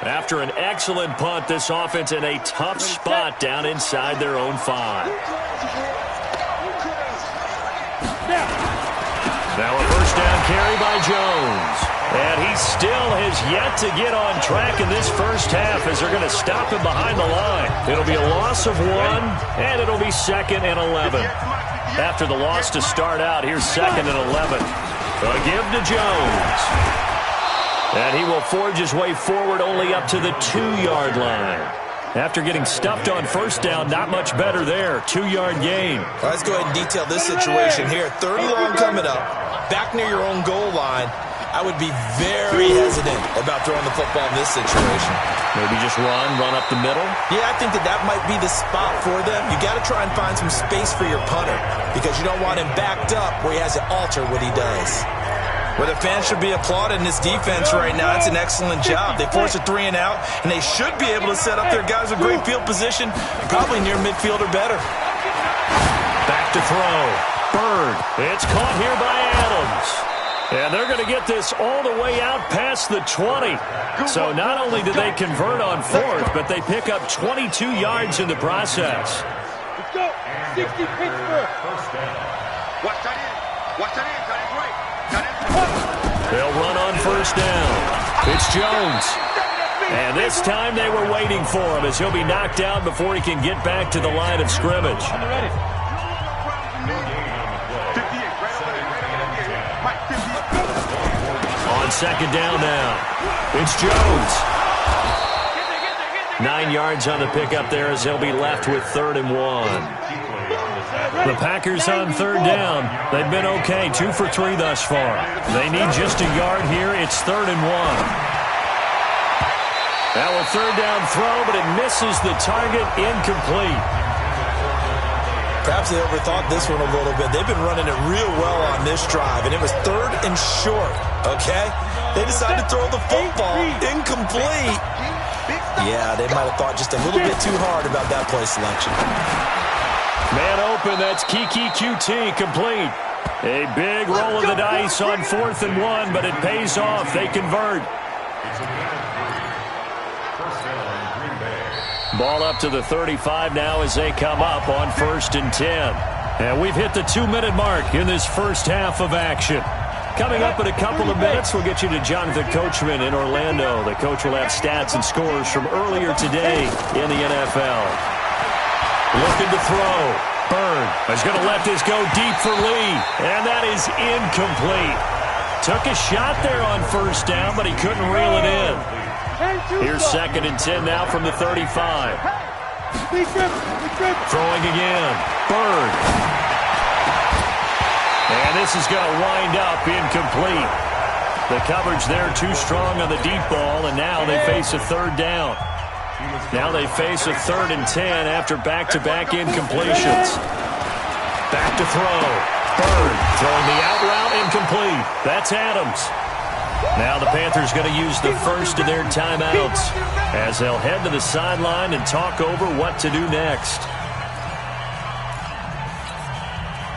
After an excellent punt, this offense in a tough spot down inside their own 5. Now a 1st down carry by Jones. And he still has yet to get on track in this 1st half as they're going to stop him behind the line. It'll be a loss of 1, and it'll be 2nd and 11. After the loss to start out, here's 2nd and 11. A give to Jones. And he will forge his way forward only up to the 2-yard line. After getting stuffed on 1st down, not much better there. 2-yard gain. Well, let's go ahead and detail this situation here. 3rd and long coming up, back near your own goal line. I would be very hesitant about throwing the football in this situation. Maybe just run up the middle? Yeah, I think that might be the spot for them. You got to try and find some space for your punter because you don't want him backed up where he has to alter what he does. Well, the fans should be applauding this defense right now. It's an excellent job. They force a 3 and out, and they should be able to set up their guys with great field position, probably near midfield or better. Back to throw. Bird. It's caught here by Adams. And they're going to get this all the way out past the 20. So not only do they convert on 4th, but they pick up 22 yards in the process. Let's go. 60 Pittsburgh. Watch that in. Watch that in. That is right. They'll run on 1st down. It's Jones. And this time they were waiting for him as he'll be knocked down before he can get back to the line of scrimmage. On 2nd down now. It's Jones. 9 yards on the pickup there as they'll be left with 3rd and 1. The Packers on 3rd down. They've been okay, 2 for 3 thus far. They need just a yard here. It's 3rd and 1. Now a 3rd down throw, but it misses the target, incomplete. Perhaps they overthought this one a little bit. They've been running it real well on this drive, and it was 3rd and short, okay? They decided to throw the football. Incomplete. Yeah, they might have thought just a little bit too hard about that play selection. Man open, that's Kiki QT, complete. A big roll of the dice on 4th and 1, but it pays off. They convert. Ball up to the 35 now as they come up on 1st and 10. And we've hit the 2-minute mark in this first half of action. Coming up in a couple of minutes, we'll get you to Jonathan Coachman in Orlando. The coach will have stats and scores from earlier today in the NFL. Looking to throw. Bird is going to let this go deep for Lee. And that is incomplete. Took a shot there on 1st down, but he couldn't reel it in. Here's 2nd and 10 now from the 35. Throwing again. Bird. And this is going to wind up incomplete. The coverage there too strong on the deep ball, and now they face a 3rd down. Now they face a 3rd and 10 after back-to-back incompletions. Back to throw. Bird throwing the out route, incomplete. That's Adams. Now the Panthers going to use the first of their timeouts as they'll head to the sideline and talk over what to do next.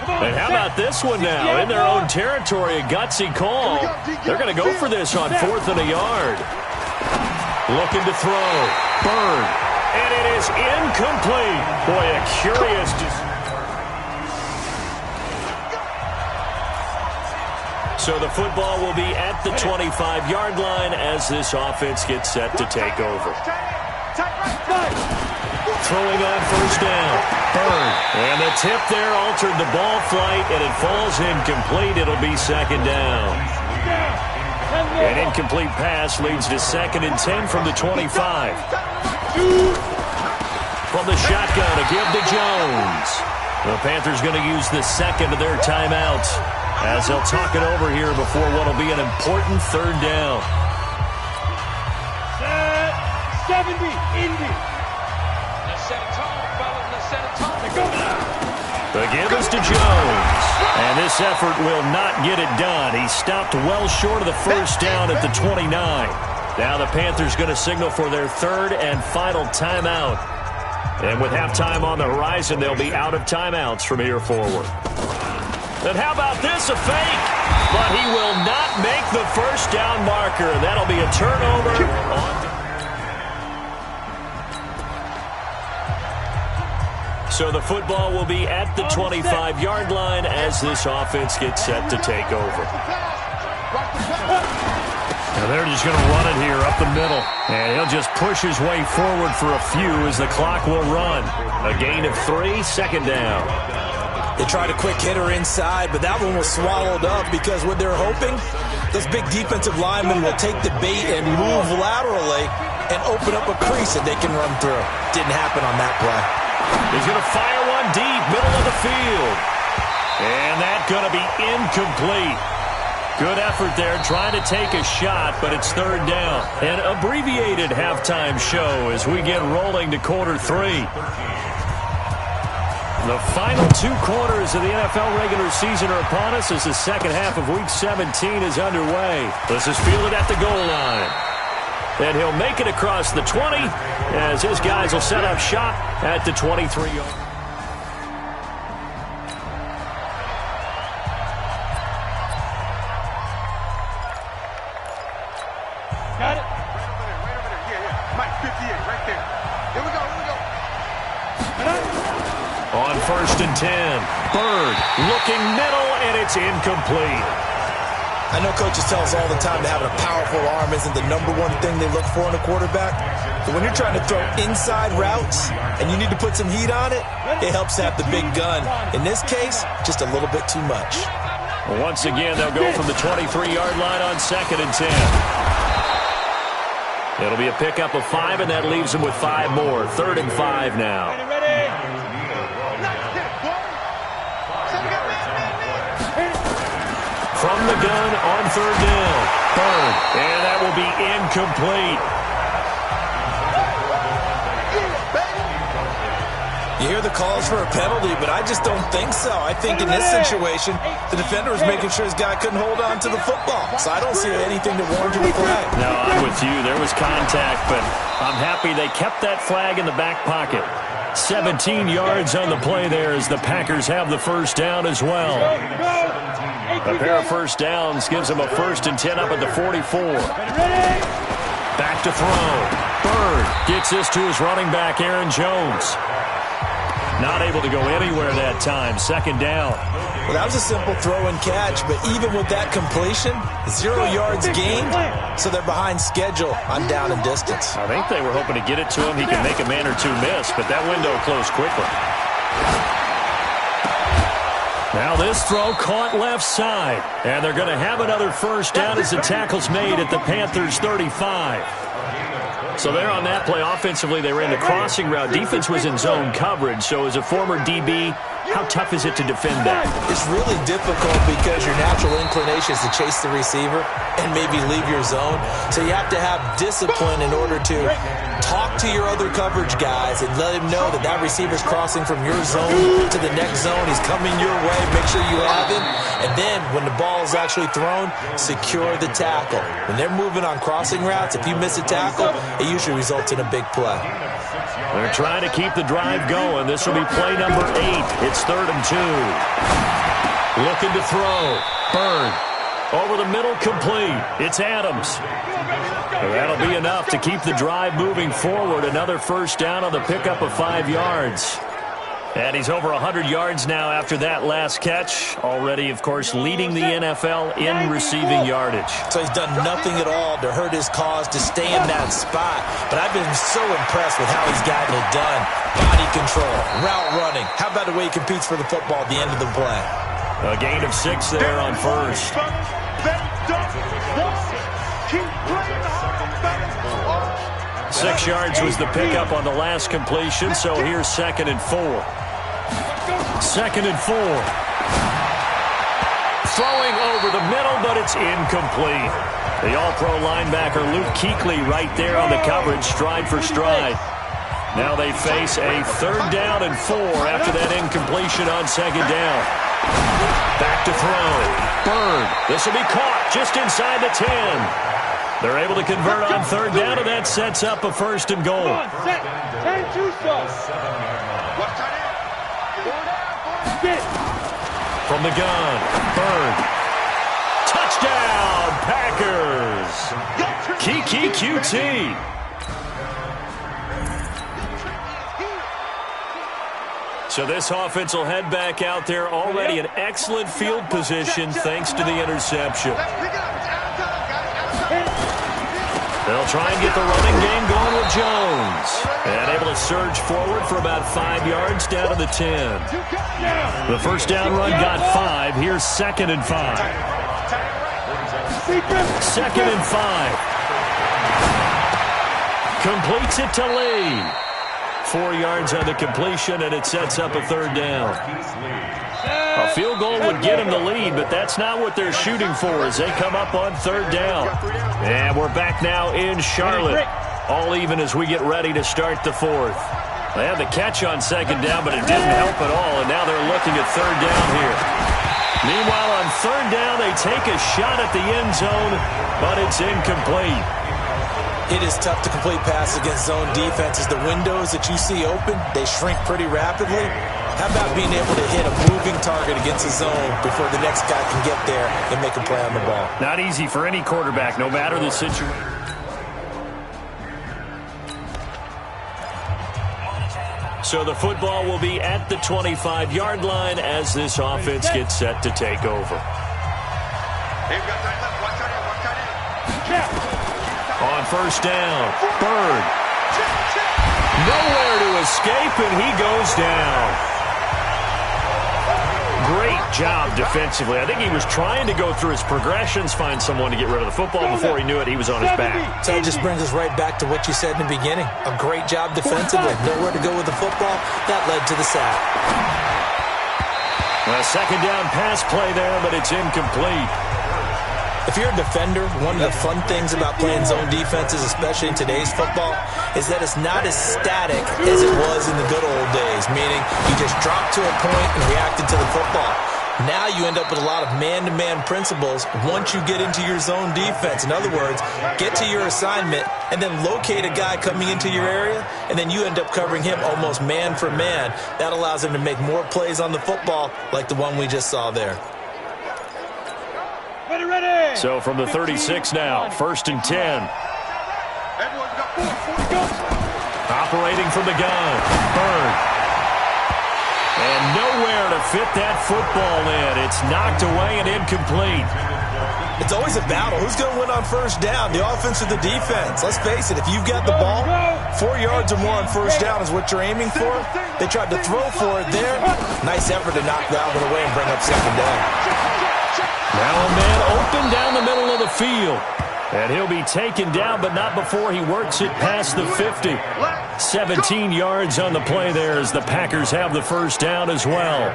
And how about this one now? In their own territory, a gutsy call. They're going to go for this on 4th and a yard. Looking to throw. Bird. And it is incomplete. Boy, a curious... So the football will be at the 25-yard line as this offense gets set to take over. Throwing on 1st down. Bird. And the tip there altered the ball flight, and it falls incomplete. It'll be 2nd down. An incomplete pass leads to 2nd and 10 from the 25. From the shotgun, a give to Jones. The Panthers going to use the 2nd of their timeouts as they'll talk it over here before what will be an important 3rd down. 70, Indy. The give is to Jones. And this effort will not get it done. He stopped well short of the 1st down at the 29. Now the Panthers going to signal for their 3rd and final timeout. And with halftime on the horizon, they'll be out of timeouts from here forward. And how about this, a fake? But he will not make the 1st down marker. That'll be a turnover. So the football will be at the 25-yard line as this offense gets set to take over. Now they're just going to run it here up the middle. And he'll just push his way forward for a few as the clock will run. A gain of 3, 2nd down. They tried a quick hitter inside, but that one was swallowed up because what they're hoping, those big defensive linemen will take the bait and move laterally and open up a crease that they can run through. Didn't happen on that play. He's going to fire one deep, middle of the field. And that's going to be incomplete. Good effort there, trying to take a shot, but it's 3rd down. An abbreviated halftime show as we get rolling to quarter 3. The final 2 quarters of the NFL regular season are upon us as the second half of Week 17 is underway. This is fielded at the goal line. And he'll make it across the 20 as his guys will set up shop at the 23-yard. Got it. Right over there. Yeah. Mike, 58, right there. Here we go. On 1st and 10, Bird looking middle, and it's incomplete. I know coaches tell us all the time that having a powerful arm isn't the #1 thing they look for in a quarterback. But when you're trying to throw inside routes and you need to put some heat on it, it helps to have the big gun. In this case, just a little bit too much. Once again, they'll go from the 23-yard line on 2nd and 10. It'll be a pickup of 5, and that leaves them with 5 more. 3rd and 5 now. From the gun on 3rd down. Bird, and that will be incomplete. You hear the calls for a penalty, but I just don't think so. I think in this situation, the defender was making sure his guy couldn't hold on to the football. So I don't see anything that warranted the flag. No, I'm with you. There was contact, but I'm happy they kept that flag in the back pocket. 17 yards on the play there as the Packers have the first down as well. A pair of first downs gives them a 1st and 10 up at the 44. Back to throw. Bird gets this to his running back, Aaron Jones. Not able to go anywhere that time. 2nd down. Well, that was a simple throw and catch, but even with that completion, 0 yards gained, so they're behind schedule on down and distance. I think they were hoping to get it to him. He can make a man or two miss, but that window closed quickly. Now this throw caught left side, and they're going to have another first down as the tackle's made at the Panthers' 35. So there on that play, offensively, they ran the crossing route. Defense was in zone coverage, so as a former DB, how tough is it to defend that? It's really difficult because your natural inclination is to chase the receiver and maybe leave your zone. So you have to have discipline in order to talk to your other coverage guys and let him know that that receiver's crossing from your zone to the next zone. He's coming your way. Make sure you have him. And then when the ball is actually thrown, secure the tackle. When they're moving on crossing routes, if you miss a tackle, it usually results in a big play. They're trying to keep the drive going. This will be play number 8. It's 3rd and 2. Looking to throw. Bird. Over the middle, complete. It's Adams. That'll be enough to keep the drive moving forward. Another first down on the pickup of 5 yards. And he's over 100 yards now after that last catch. Already, of course, leading the NFL in receiving yardage. So he's done nothing at all to hurt his cause, to stay in that spot. But I've been so impressed with how he's gotten it done. Body control, route running. How about the way he competes for the football at the end of the play? A gain of 6 there on first. 6 yards was the pickup on the last completion, so here's 2nd and 4. 2nd and 4. Throwing over the middle, but it's incomplete. The all-pro linebacker Luke Kuechly right there on the coverage, stride for stride. Now they face a 3rd down and 4 after that incompletion on 2nd down. Back to throw. Bird. This will be caught just inside the 10. They're able to convert on 3rd down, and that sets up a 1st and goal. From the gun, Bird. Touchdown, Packers. Kiki QT. So this offense will head back out there, already in excellent field position thanks to the interception. They'll try and get the running game going with Jones. And able to surge forward for about 5 yards down to the 10. The first down run got 5. Here's 2nd and 5. 2nd and 5. Completes it to Lee. 4 yards on the completion, and it sets up a 3rd down. A field goal would get them the lead, but that's not what they're shooting for as they come up on 3rd down. And we're back now in Charlotte. All even as we get ready to start the 4th. They had the catch on second down, but it didn't help at all, and now they're looking at third down here. Meanwhile, on third down, they take a shot at the end zone, but it's incomplete. It is tough to complete passes against zone defenses. The windows that you see open, they shrink pretty rapidly. How about being able to hit a moving target against a zone before the next guy can get there and make a play on the ball? Not easy for any quarterback, no matter the situation. So the football will be at the 25-yard line as this offense gets set to take over. On first down, Bird. Nowhere to escape, and he goes down. Great job defensively. I think he was trying to go through his progressions, find someone to get rid of the football. Before he knew it, he was on his back. So it just brings us right back to what you said in the beginning. A great job defensively. Nowhere to go with the football. That led to the sack. Well, second down pass play there, but it's incomplete. If you're a defender, one of the fun things about playing zone defenses, especially in today's football, is that it's not as static as it was in the good old days, meaning you just dropped to a point and reacted to the football. Now you end up with a lot of man-to-man principles once you get into your zone defense. In other words, get to your assignment and then locate a guy coming into your area, and then you end up covering him almost man for man. That allows him to make more plays on the football like the one we just saw there. So from the 36 now, 1st and 10. Operating from the gun, Bird. And nowhere to fit that football in. It's knocked away and incomplete. It's always a battle. Who's going to win on first down, the offense or the defense? Let's face it, if you've got the ball, 4 yards or more on first down is what you're aiming for. They tried to throw for it there. Nice effort to knock that one away and bring up second down. Now a man open down the middle of the field. And he'll be taken down, but not before he works it past the 50. 17 yards on the play there as the Packers have the first down as well.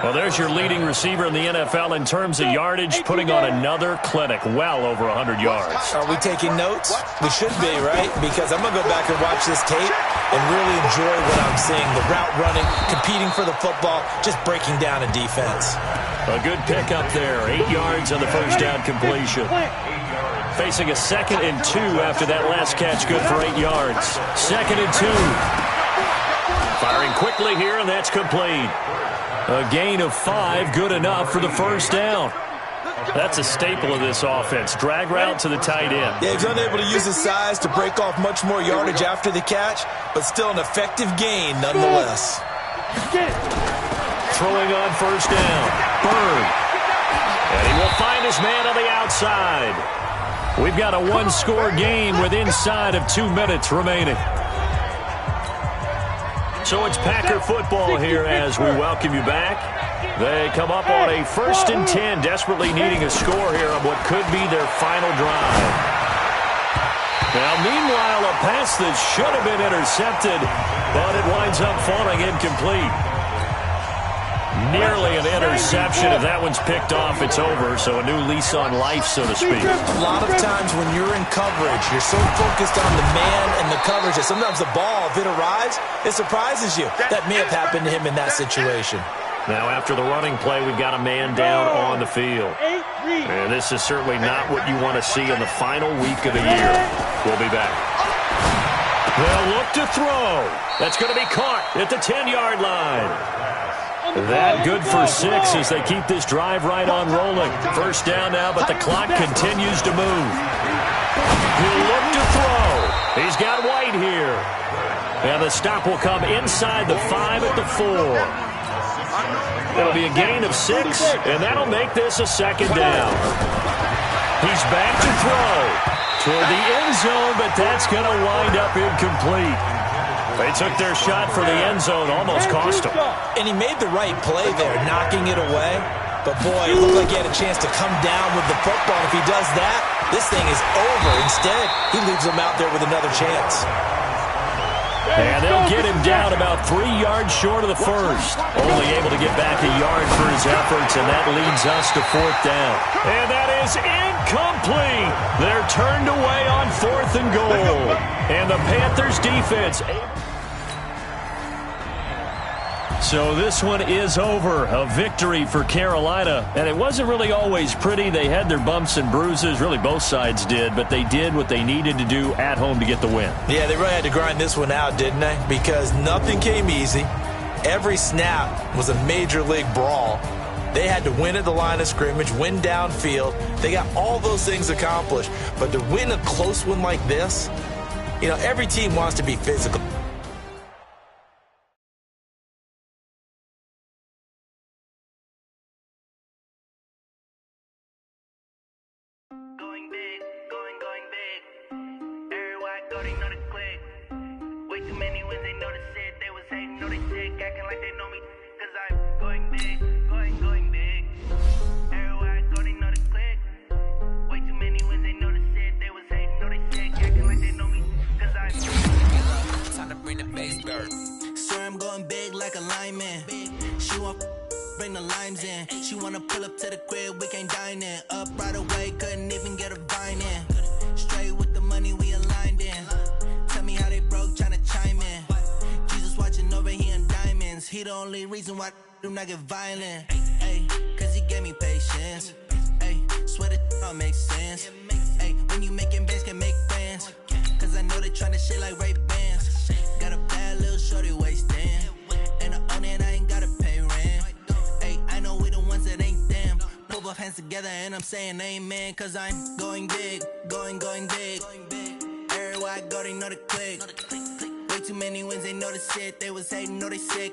Well, there's your leading receiver in the NFL in terms of yardage, putting on another clinic, well over 100 yards. Are we taking notes? We should be, right? Because I'm going to go back and watch this tape and really enjoy what I'm seeing. The route running, competing for the football, just breaking down a defense. A good pickup there, 8 yards on the first down completion. Facing a 2nd and 2 after that last catch, good for 8 yards. 2nd and 2. Firing quickly here, and that's complete. A gain of 5, good enough for the first down. That's a staple of this offense. Drag route to the tight end. Yeah, he's unable to use his size to break off much more yardage after the catch, but still an effective gain nonetheless. Throwing on first down, Bird. And he will find his man on the outside. We've got a one-score game with inside of 2 minutes remaining. So it's Packer football here as we welcome you back. They come up on a 1st and 10, desperately needing a score here on what could be their final drive. Now, meanwhile, a pass that should have been intercepted, but it winds up falling incomplete. Nearly an interception. If that one's picked off, it's over. So a new lease on life, so to speak. A lot of times when you're in coverage, you're so focused on the man and the coverage that sometimes the ball, if it arrives, it surprises you. That may have happened to him in that situation. Now after the running play, we've got a man down on the field. And this is certainly not what you want to see in the final week of the year. We'll be back. They'll look to throw. That's going to be caught at the 10-yard line. That good for 6 as they keep this drive right on rolling. First down now, but the clock continues to move. He'll look to throw. He's got White here. And the stop will come inside the 5 at the 4. It'll be a gain of 6, and that'll make this a 2nd down. He's back to throw toward the end zone, but that's going to wind up incomplete. They took their shot for the end zone, almost cost him. And he made the right play there, knocking it away. But, boy, it looked like he had a chance to come down with the football. If he does that, this thing is over. Instead, he leaves him out there with another chance. And they'll get him down about 3 yards short of the first. Only able to get back a yard for his efforts, and that leads us to 4th down. And that is incomplete. They're turned away on 4th and goal. And the Panthers defense... So this one is over. A victory for Carolina. And it wasn't really always pretty. They had their bumps and bruises. Really, both sides did. But they did what they needed to do at home to get the win. Yeah, they really had to grind this one out, didn't they? Because nothing came easy. Every snap was a major league brawl. They had to win at the line of scrimmage, win downfield. They got all those things accomplished. But to win a close one like this, you know, every team wants to be physical. Going big, going big. Everywhere I go, they know the click. Way too many wins, they know the shit. They was hating, know they sick, acting like they know me. Cause I'm going big, going big. Everywhere I go, they know the click. Way too many wins, they know the shit. They was hating, know they sick, acting like they know me. Cause I'm time to bring the bass bird. Sir, I'm going big like a lineman. She want bring the limes in. She wanna pull up to the crib, we can't dine in. Up right away, couldn't even get a vine in. Straight with the money we aligned in. Tell me how they broke, tryna chime in. Jesus watching over, he in diamonds. He the only reason why I do not get violent. Ay, cause he gave me patience. Ay, swear that all makes sense. Ay, when you making bands, can make friends. Cause I know they tryna shit like Ray-Bans. Got a bad little shorty wasting. And I own it, I ain't gotta pay rent. Ay, I know we the ones that ain't them. Put both hands together and I'm saying amen. Cause I'm going big, going big. Everywhere I go, they know the click. Way too many wins, they know the shit. They was hating, know they sick.